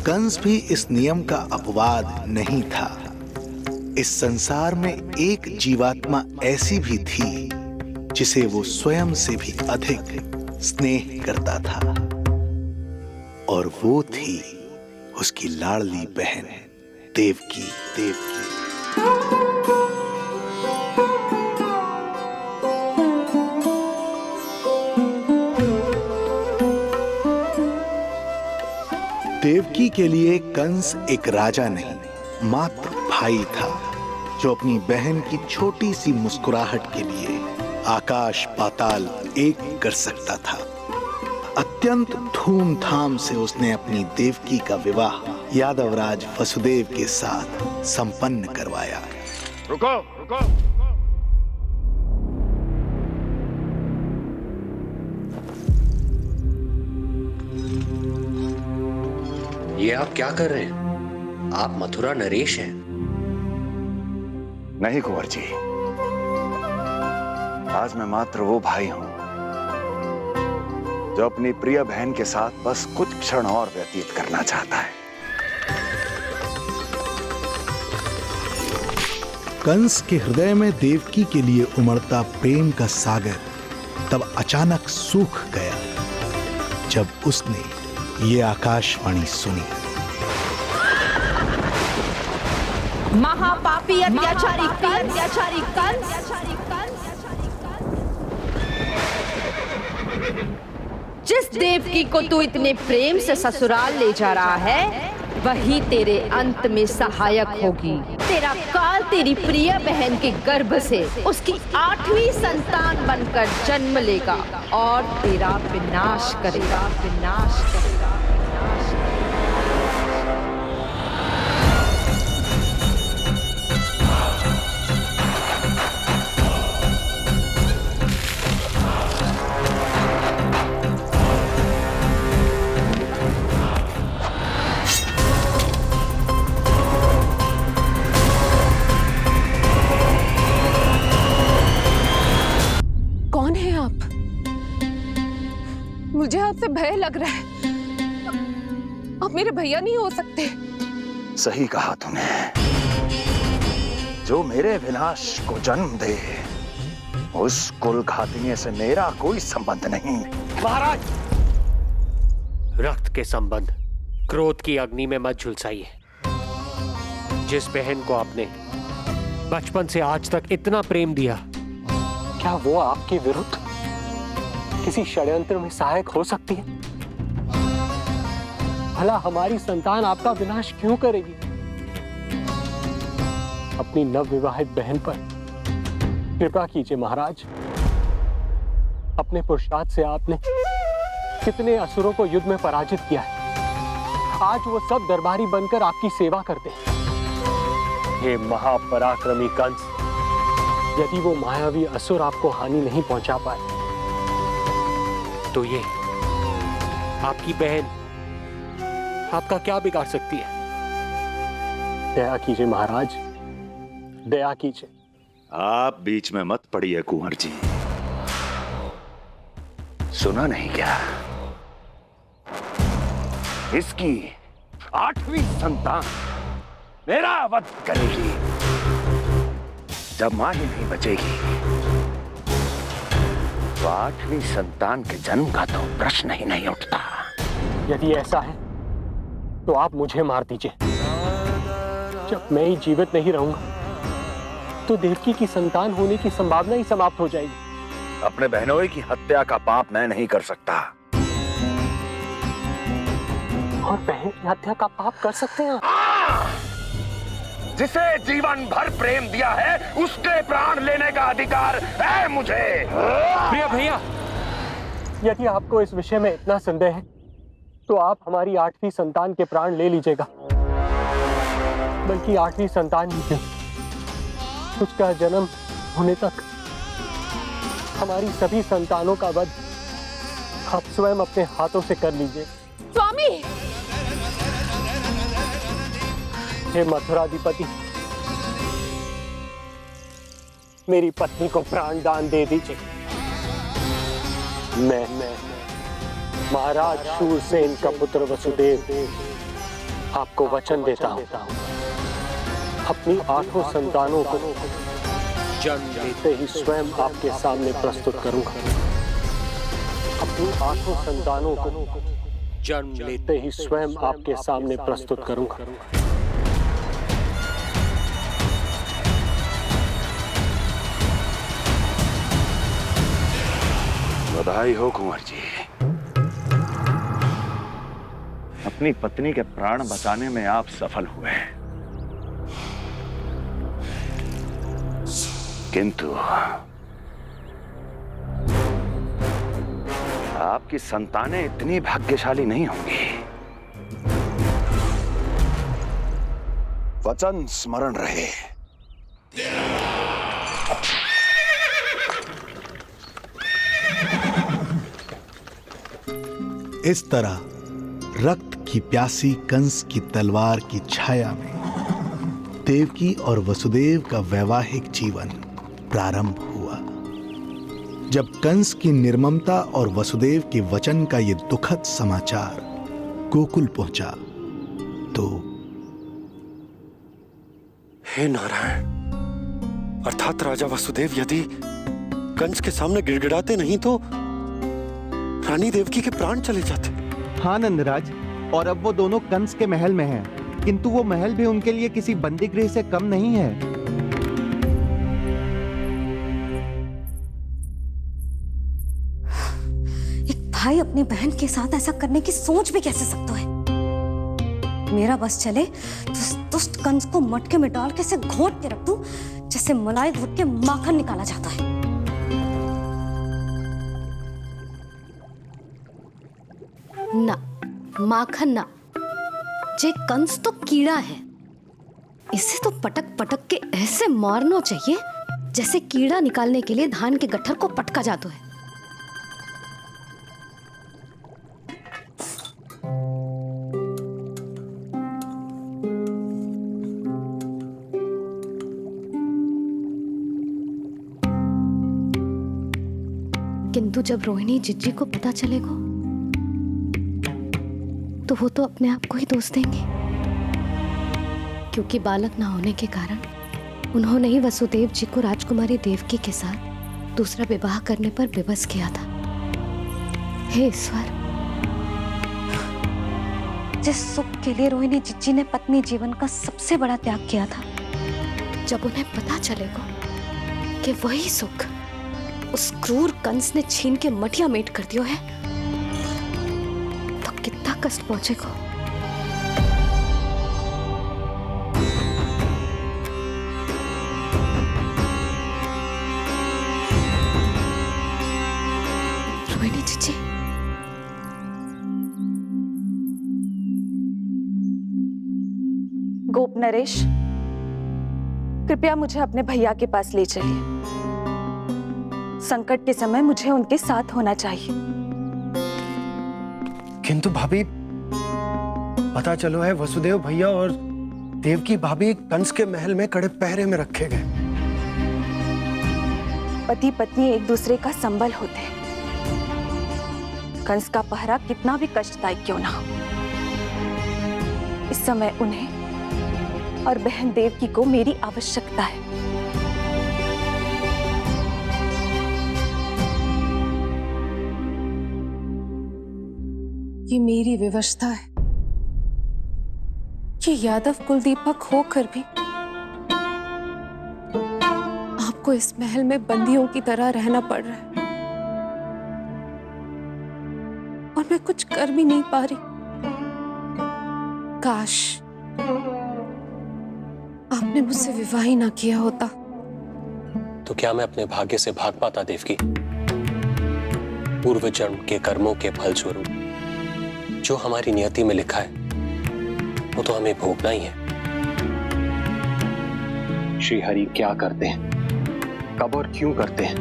S1: कंस भी इस नियम का अपवाद नहीं था। इस संसार में एक जीवात्मा ऐसी भी थी जिसे वो स्वयं से भी अधिक स्नेह करता था, और वो थी उसकी लाडली बहन देवकी। देवकी के लिए कंस एक राजा नहीं, मात्र भाई था, जो अपनी बहन की छोटी सी मुस्कुराहट के लिए आकाश पाताल एक कर सकता था। अत्यंत धूमधाम से उसने अपनी देवकी का विवाह यादवराज वसुदेव के साथ संपन्न करवाया।
S12: रुको, रुको।
S13: ये आप क्या कर रहे हैं? आप मथुरा नरेश हैं?
S12: नहीं कुंवर जी, आज मैं मात्र वो भाई हूं जो अपनी प्रिय बहन के साथ बस कुछ क्षण और व्यतीत करना चाहता है।
S1: कंस के हृदय में देवकी के लिए उमड़ता प्रेम का सागर तब अचानक सूख गया जब उसने ये आकाशवाणी सुनी।
S9: महापापी अत्याचारी कंस, जिस देवकी को तू इतने प्रेम से ससुराल ले जा रहा है, वही तेरे अंत में सहायक होगी। तेरा काल तेरी प्रिय बहन के गर्भ से उसकी 8वीं संतान बनकर जन्म लेगा और तेरा विनाश करेगा।
S3: से भय लग रहा है। आप मेरे भैया नहीं हो सकते।
S11: सही कहा तूने। जो मेरे विनाश को जन्म दे, उस कुल घातिनी से मेरा कोई संबंध नहीं।
S13: महाराज, रक्त के संबंध क्रोध की अग्नि में मत झुलसाइए। जिस बहन को आपने बचपन से आज तक इतना प्रेम दिया, क्या वो आपके विरुद्ध किसी षड्यंत्र में सहायक हो सकती है? भला हमारी संतान आपका विनाश क्यों करेगी? अपनी नवविवाहित बहन पर कृपा कीजिए महाराज। अपने पुरुषार्थ से आपने कितने असुरों को युद्ध में पराजित किया है। आज वो सब दरबारी बनकर आपकी सेवा करते हैं। ये महापराक्रमी कंस, यदि वो मायावी असुर आपको हानि नहीं पहुंचा पाए, तो ये आपकी बहन आपका क्या बिगाड़ सकती है? दया कीजिए महाराज, दया कीजिए।
S11: आप बीच में मत पड़िए कुंवर जी। सुना नहीं क्या? इसकी 8वीं संतान मेरा वध करेगी। जब मां ही नहीं बचेगी, तो 8वीं संतान के जन्म का तो प्रश्न ही नहीं उठता।
S13: यदि ऐसा है तो आप मुझे मार दीजिए। जब मैं ही जीवित नहीं रहूंगा, तो देवकी की संतान होने की संभावना ही समाप्त हो जाएगी।
S11: अपने बहनोई की हत्या का पाप मैं नहीं कर सकता।
S13: और बहन की हत्या का पाप कर सकते हैं?
S11: जिसे जीवन भर प्रेम दिया है, उसके प्राण लेने का अधिकार है मुझे।
S13: प्रिय भैया, यदि आपको इस विषय में इतना संदेह है, तो आप हमारी 8वीं संतान के प्राण ले लीजिएगा। बल्कि 8वीं संतान ही क्यों, उसका जन्म होने तक हमारी सभी संतानों का वध आप स्वयं अपने हाथों से कर लीजिए।
S3: स्वामी,
S13: हे मथुराधिपति, मेरी पत्नी को प्राण दान दे दीजिए। मैं महाराज शूरसेन का पुत्र वसुदेव आपको वचन देता हूं, अपनी 8 संतानों को जन्म लेते ही स्वयं आपके सामने प्रस्तुत करूंगा। अपनी 8 संतानों को जन्म लेते ही स्वयं आपके सामने प्रस्तुत करूंगा।
S11: बधाई हो कुंवर जी। अपनी पत्नी के प्राण बचाने में आप सफल हुए, किंतु आपकी संतानें इतनी भाग्यशाली नहीं होंगी। वचन स्मरण रहे।
S1: इस तरह रक्त की प्यासी कंस की तलवार की छाया में देवकी और वसुदेव का वैवाहिक जीवन प्रारंभ हुआ। जब कंस की निर्ममता और वसुदेव के वचन का यह दुखद समाचार गोकुल पहुंचा, तो
S7: हे नारायण, अर्थात राजा वसुदेव यदि कंस के सामने गिड़गिड़ाते नहीं तो रानी देवकी के प्राण चले जाते।
S14: हाँ नंदराज, और अब वो दोनों कंस के महल में हैं, किंतु वो महल भी उनके लिए किसी बंदी गृह से कम नहीं है।
S15: एक भाई अपनी बहन के साथ ऐसा करने की सोच भी कैसे सकता है? मेरा बस चले तो उस दुष्ट कंस को मटके में डाल के इसे घोंट के रख दूं, जैसे मलाई घोट के माखन निकाला जाता है।
S8: ना, माखन ना, जे कंस तो कीड़ा है। इसे तो पटक पटक के ऐसे मारना चाहिए जैसे कीड़ा निकालने के लिए धान के गट्ठर को पटका जाता है। किंतु जब रोहिणी जिज्जी को पता चलेगा तो वो तो अपने आप को ही दोष देंगे, क्योंकि बालक ना होने के कारण उन्होंने ही वसुदेव जी को राजकुमारी देवकी के साथ दूसरा विवाह करने पर विवश किया था। हे ईश्वर,
S15: जिस सुख के लिए रोहिणी जिज्जी ने पत्नी जीवन का सबसे बड़ा त्याग किया था,
S8: जब उन्हें पता चलेगा कि वही सुख उस क्रूर कंस ने छीन के मटिया मेट कर दिया है, तो कितना कष्ट पहुंचेगा। रोहिणी जीजी,
S16: गोप नरेश, कृपया मुझे अपने भैया के पास ले चलिए। संकट के समय मुझे उनके साथ होना चाहिए।
S7: किंतु भाभी, पता चलो है वसुदेव भैया और देवकी भाभी कंस के महल में कड़े पहरे में रखे गए।
S16: पति पत्नी एक दूसरे का संबल होते हैं। कंस का पहरा कितना भी कष्टदायक क्यों ना हो, इस समय उन्हें और बहन देवकी को मेरी आवश्यकता है। ये मेरी विवशता है कि यादव कुलदीपक होकर भी आपको इस महल में बंदियों की तरह रहना पड़ रहा है, और मैं कुछ कर भी नहीं पा रही। काश आपने मुझसे विवाह ही ना किया होता।
S13: तो क्या मैं अपने भाग्य से भाग पाता देवकी? पूर्व जन्म के कर्मों के फलस्वरूप जो हमारी नियति में लिखा है वो तो हमें भोगना ही है। श्री हरि क्या करते हैं, कब और क्यों करते हैं,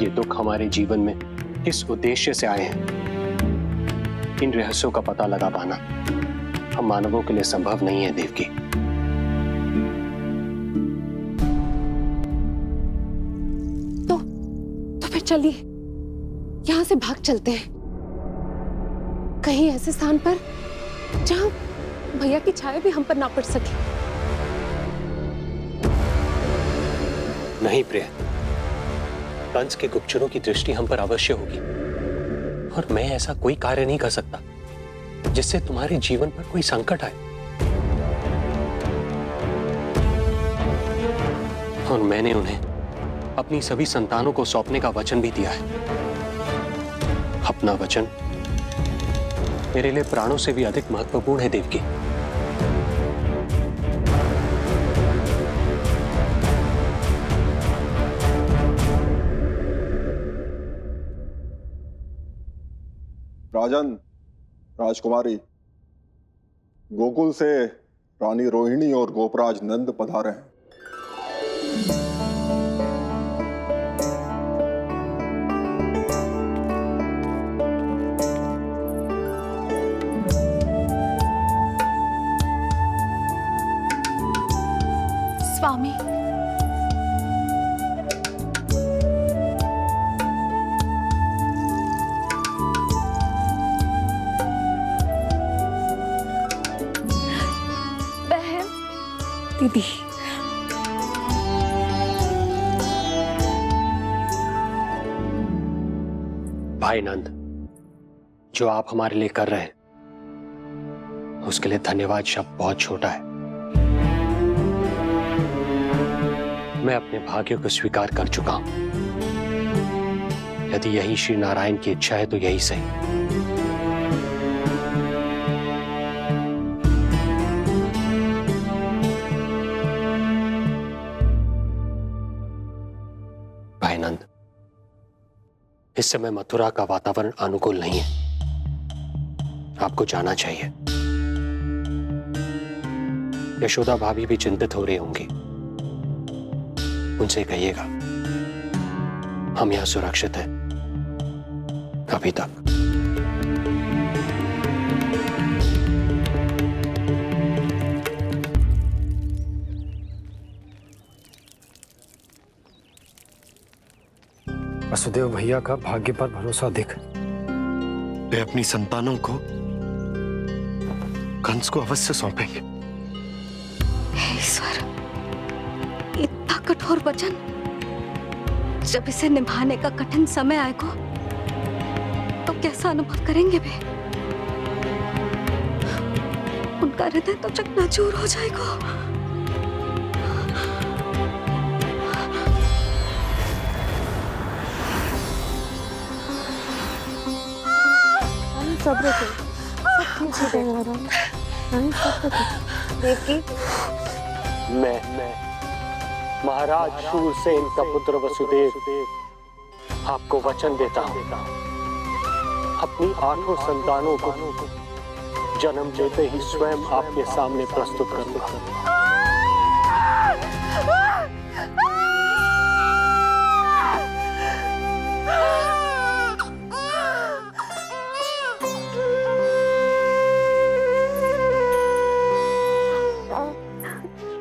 S13: ये दुख हमारे जीवन में किस उद्देश्य से आए हैं, इन रहस्यों का पता लगा पाना हम मानवों के लिए संभव नहीं है देवकी।
S16: तो फिर चलिए यहां से भाग चलते हैं, कहीं ऐसे स्थान पर जहां भैया की छाया भी हम पर ना पड़ सके।
S13: नहीं प्रिय, कंस के गुप्तचरों की दृष्टि हम पर अवश्य होगी, और मैं ऐसा कोई कार्य नहीं कर सकता जिससे तुम्हारे जीवन पर कोई संकट आए। और मैंने उन्हें अपनी सभी संतानों को सौंपने का वचन भी दिया है। अपना वचन मेरे लिए प्राणों से भी अधिक महत्वपूर्ण है देवकी।
S17: राजन, राजकुमारी, गोकुल से रानी रोहिणी और गोपराज नंद पधारे हैं।
S16: स्वामी, बहन, दीदी,
S13: भाई नंद, जो आप हमारे लिए कर रहे हैं उसके लिए धन्यवाद शब्द बहुत छोटा है। मैं अपने भाग्य को स्वीकार कर चुका हूं। यदि यही श्री नारायण की इच्छा है तो यही सही। भाई नंद, इस समय मथुरा का वातावरण अनुकूल नहीं है, आपको जाना चाहिए। यशोदा भाभी भी चिंतित हो रही होंगी, उनसे कहिएगा हम यहां सुरक्षित हैं अभी तक।
S7: वसुदेव भैया का भाग्य पर भरोसा देख वे अपनी संतानों को कंस को अवश्य सौंपेंगे।
S15: हे ईश्वर, इतना कठोर वचन, जब इसे निभाने का कठिन समय आएगा तो कैसा अनुभव करेंगे वे? उनका हृदय तो चकनाचूर हो जाएगा।
S16: सब्र करो, सब ठीक हो जाएगा। देवकी,
S13: मैं महाराज शूरसेन का पुत्र वसुदेव आपको वचन देता हूँ, अपनी 8 संतानों को जन्म देते ही स्वयं आपके सामने प्रस्तुत करूंगा।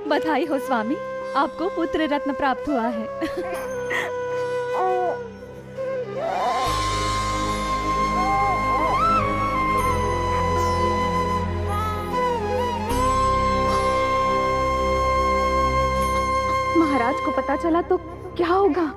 S18: बधाई हो स्वामी, आपको पुत्र रत्न प्राप्त हुआ है। महाराज को पता चला तो क्या होगा?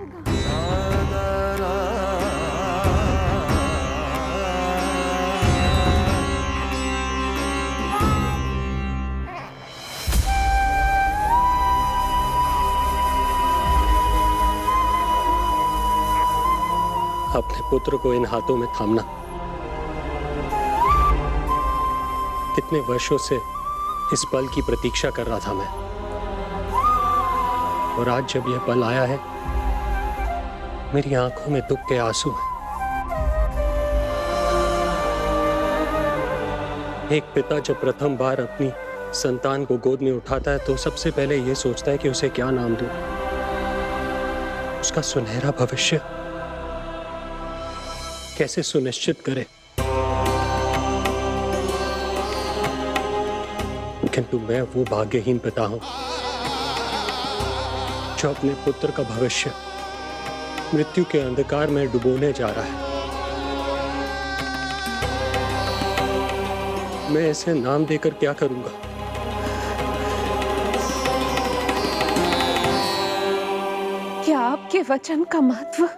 S13: अपने पुत्र को इन हाथों में थामना। कितने वर्षों से इस पल की प्रतीक्षा कर रहा था मैं, और आज जब यह पल आया है, मेरी आंखों में दुख के आंसू हैं। एक पिता जब प्रथम बार अपनी संतान को गोद में उठाता है तो सबसे पहले यह सोचता है कि उसे क्या नाम दूं, उसका सुनहरा भविष्य कैसे सुनिश्चित करे। किंतु मैं वो भाग्यहीन पिता हूं जो अपने पुत्र का भविष्य मृत्यु के अंधकार में डुबोने जा रहा है। मैं इसे नाम देकर क्या करूंगा?
S16: क्या आपके वचन का महत्व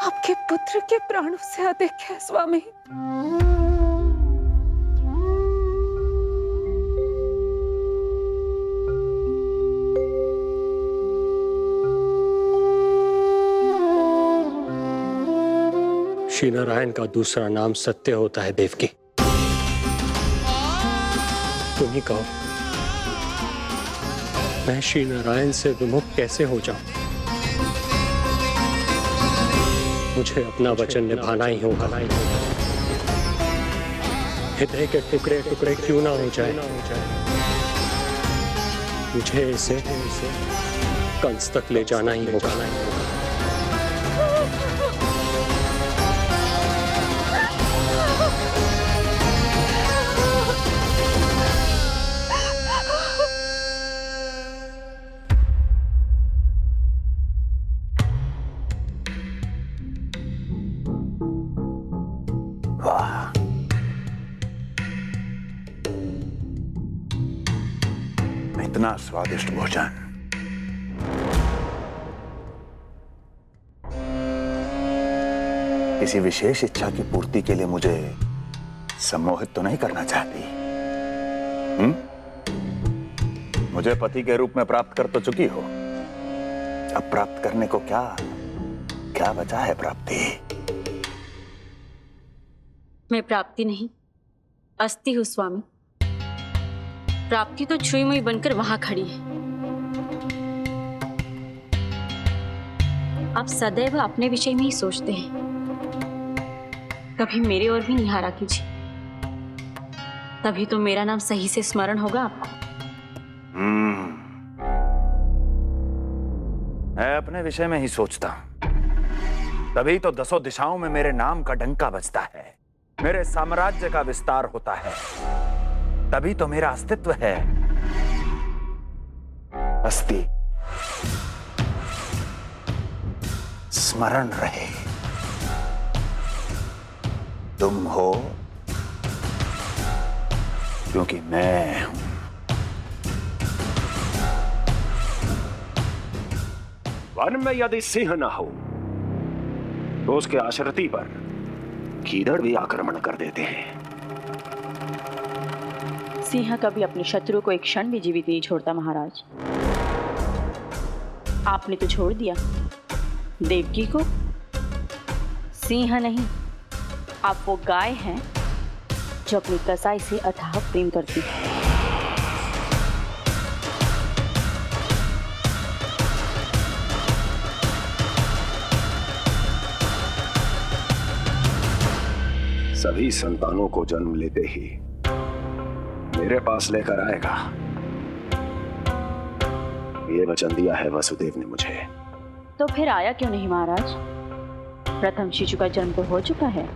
S16: आपके पुत्र के प्राणों से अधिक है स्वामी?
S13: श्री नारायण का दूसरा नाम सत्य होता है देवकी। तुम ही कहो, मैं श्री नारायण से विमुख कैसे हो जाऊं? मुझे अपना वचन निभाना ही होगा। हृदय के टुकड़े टुकड़े क्यों ना हो जाए, मुझे इसे कंस तक ले जाना ही होगा।
S12: इतना स्वादिष्ट भोजन किसी विशेष इच्छा की पूर्ति के लिए मुझे सम्मोहित तो नहीं करना चाहती? मुझे पति के रूप में प्राप्त कर तो चुकी हो, अब प्राप्त करने को क्या क्या बचा है? प्राप्ति
S19: मैं प्राप्ति नहीं, अस्थि हूं स्वामी। प्राप्ति तो छुई मुई बनकर वहां खड़ी है। आप सदैव अपने विषय में ही सोचते हैं, कभी मेरे ओर भी निहारा कीजिए, तभी तो मेरा नाम सही से स्मरण होगा आपको।
S12: मैं अपने विषय में ही सोचता हूं, तभी तो 10 दिशाओं में मेरे नाम का डंका बजता है, मेरे साम्राज्य का विस्तार होता है, तभी तो मेरा अस्तित्व है। अस्थि स्मरण रहे, तुम हो
S11: क्योंकि मैं हूं। वन में यदि सिंह न हो तो उसके आश्रिति पर गीदड़ भी आक्रमण कर देते हैं।
S19: सिंह कभी अपने शत्रु को एक क्षण भी जीवित नहीं छोड़ता महाराज। आपने तो छोड़ दिया देवकी को। सिंह नहीं, आप वो गाय हैं जो अपनी कसाई से अथाह प्रेम करती है।
S11: सभी संतानों को जन्म लेते ही मेरे पास लेकर आएगा, ये वचन दिया है वसुदेव ने मुझे।
S19: तो फिर आया क्यों नहीं महाराज? प्रथम शिशु का जन्म तो हो चुका है।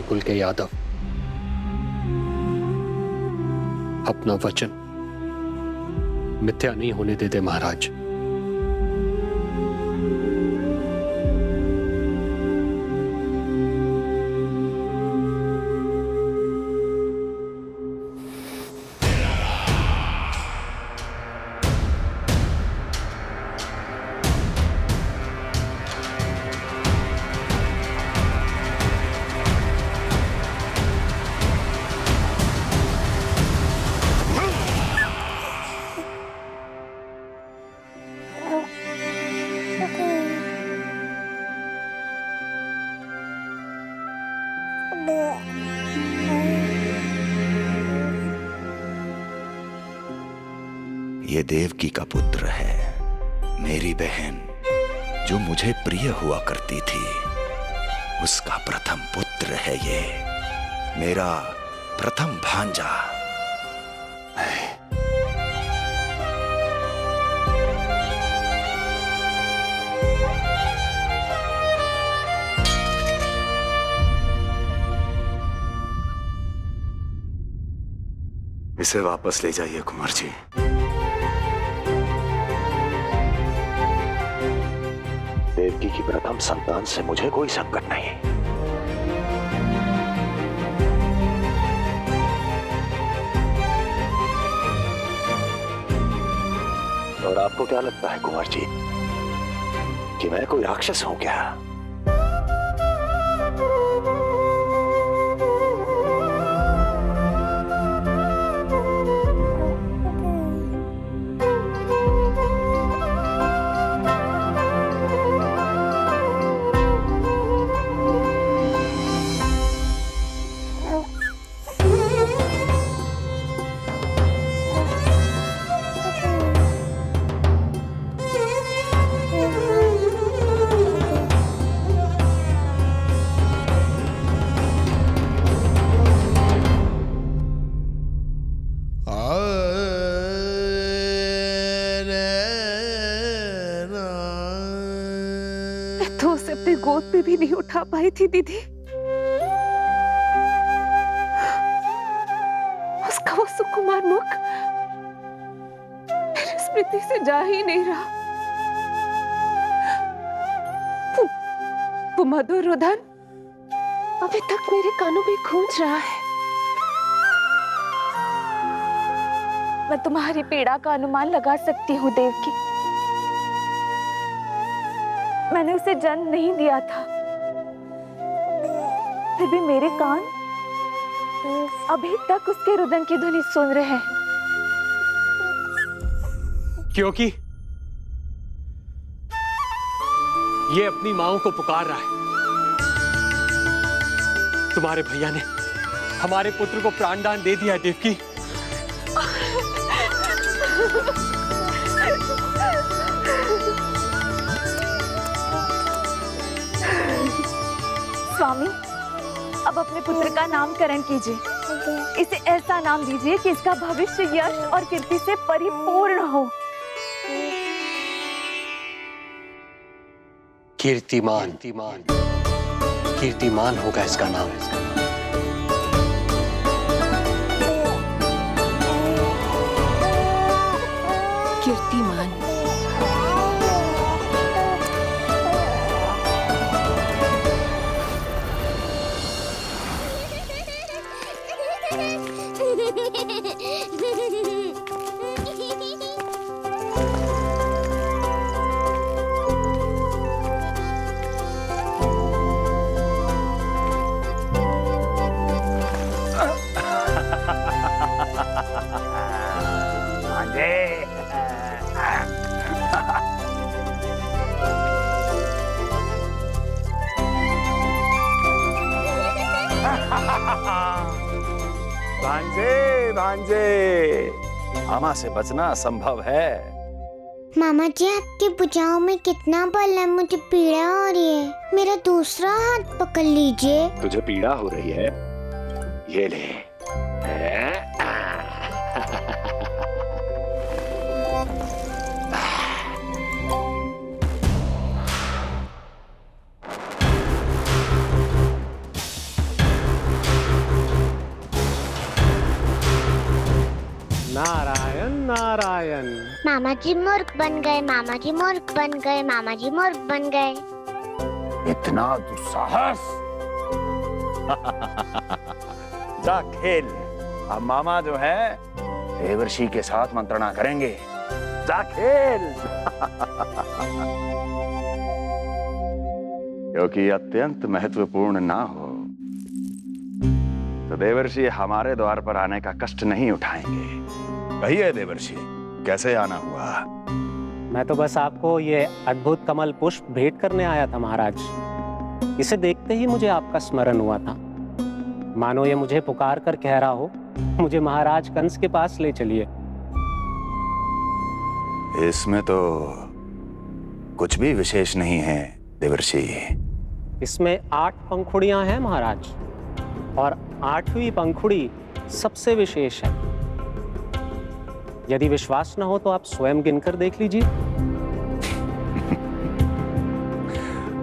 S13: कुल के यादव अपना वचन मिथ्या नहीं होने देते महाराज।
S12: ये देवकी का पुत्र है, मेरी बहन जो मुझे प्रिय हुआ करती थी, उसका प्रथम पुत्र है ये, मेरा प्रथम भांजा। इसे वापस ले जाइए कुंवर जी।
S11: देवकी की प्रथम संतान से मुझे कोई संकट नहीं। और आपको क्या लगता है कुंवर जी कि मैं कोई राक्षस हूं क्या?
S16: तो उसे अपने गोद पे भी नहीं उठा पाई थी दीदी। उसका वो सुकुमार मुख मेरी स्मृति से जा ही नहीं रहा। वो मधुर रुदन अभी तक मेरे कानों में गूंज रहा है।
S18: मैं तुम्हारी पीड़ा का अनुमान लगा सकती हूँ देवकी। मैंने उसे जन्म नहीं दिया था, फिर भी मेरे कान अभी तक उसके रुदन की ध्वनि सुन रहे हैं।
S13: क्योंकि ये अपनी माओ को पुकार रहा है। तुम्हारे भैया ने हमारे पुत्र को प्राणदान दे दिया है देवकी।
S18: स्वामी, अब अपने पुत्र का नामकरण कीजिए। इसे ऐसा नाम दीजिए कि इसका भविष्य यश और कीर्ति से परिपूर्ण हो।
S7: कीर्तिमान। कीर्तिमान होगा इसका नाम।
S6: कीर्तिमान।
S12: भांजे भांजे, मामा से बचना असंभव है।
S20: मामा जी, आपकी भुजाओं में कितना बल है, मुझे पीड़ा हो रही है। मेरा दूसरा हाथ पकड़ लीजिए।
S11: तुझे पीड़ा हो रही है? ये ले।
S13: नारायण नारायण।
S20: मामा जी मूर्ख बन गए, मामा जी मूर्ख बन गए, मामा जी मूर्ख बन गए।
S12: इतना दुस्साहस! जा खेल। अब मामा जो है देवर्षि के साथ मंत्रणा करेंगे। जा खेल। क्योंकि अत्यंत महत्वपूर्ण ना हो तो देवर्षि हमारे द्वार पर आने का कष्ट नहीं उठाएंगे। कहिए देवर्षि, कैसे आना हुआ?
S4: मैं तो बस आपको ये अद्भुत कमल पुष्प भेंट करने आया था महाराज। इसे देखते ही मुझे आपका स्मरण हुआ था। मानो ये मुझे पुकार कर कह रहा हो, मुझे महाराज कंस के पास ले चलिए।
S12: इसमें तो कुछ भी विशेष नहीं है देवर्षि।
S4: इसमें 8 पंखुड़ियां हैं महाराज, और 8वीं पंखुड़ी सबसे विशेष है। यदि विश्वास न हो तो आप स्वयं गिनकर देख लीजिए।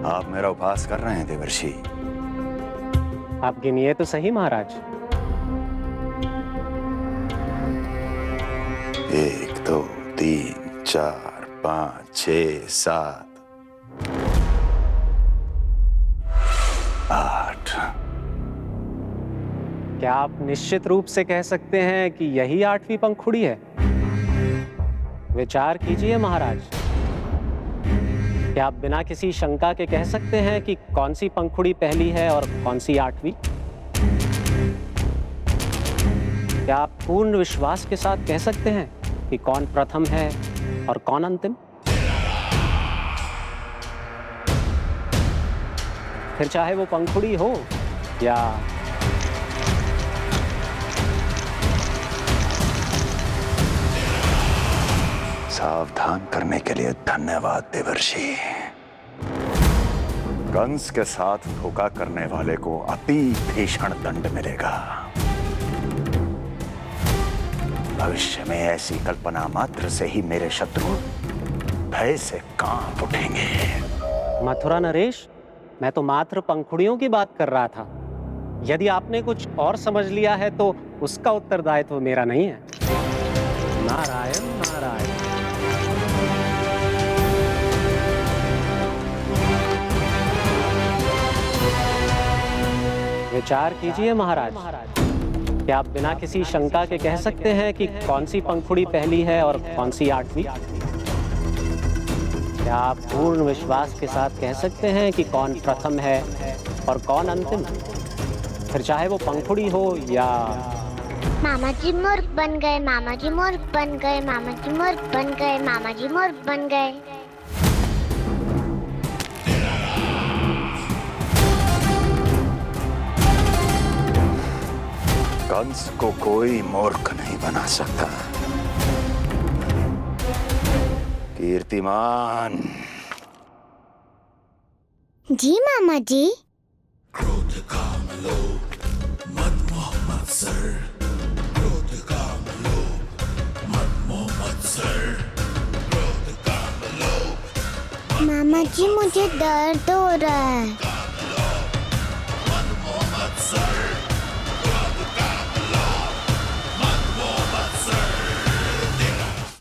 S12: आप मेरा उपहास कर रहे हैं देवर्षि।
S4: आप गिनिए तो सही महाराज।
S12: 1 2 3 4 5 6 7 8।
S4: क्या आप निश्चित रूप से कह सकते हैं कि यही 8वीं पंखुड़ी है? विचार कीजिए महाराज। क्या आप बिना किसी शंका के कह सकते हैं कि कौन सी पंखुड़ी पहली है और कौन सी 8वीं? क्या आप पूर्ण विश्वास के साथ कह सकते हैं कि कौन प्रथम है और कौन अंतिम? फिर चाहे वो पंखुड़ी हो या
S12: सावधान करने के लिए धन्यवाद देवर्षि। कंस के साथ धोखा करने वाले को अति भीषण दंड मिलेगा। भविष्य में ऐसी कल्पना मात्र से ही मेरे शत्रु भय से कांप उठेंगे।
S4: मथुरा नरेश, मैं तो मात्र पंखुड़ियों की बात कर रहा था। यदि आपने कुछ और समझ लिया है तो उसका उत्तरदायित्व मेरा नहीं है। नारायण नारायण। विचार कीजिए महाराज।
S13: क्या आप बिना किसी शंका के कह सकते हैं कि कौन सी पंखुड़ी पहली है और कौन सी 8वीं? क्या आप पूर्ण विश्वास के साथ कह सकते हैं कि कौन प्रथम है और कौन अंतिम? फिर चाहे वो पंखुड़ी हो या...
S20: मामा जी मोर बन गए, मामा जी मोर बन गए, मामा जी मोर बन गए, मामा जी मोर बन गए।
S12: कंस को कोई मूर्ख नहीं बना सकता। कीर्तिमान।
S20: जी मामा जी।
S2: क्रोध काम लोभ मद मोह मत्सर, क्रोध काम लोभ मद मोह मत्सर, क्रोध काम लोभ।
S20: मामा जी मुझे दर्द हो रहा है।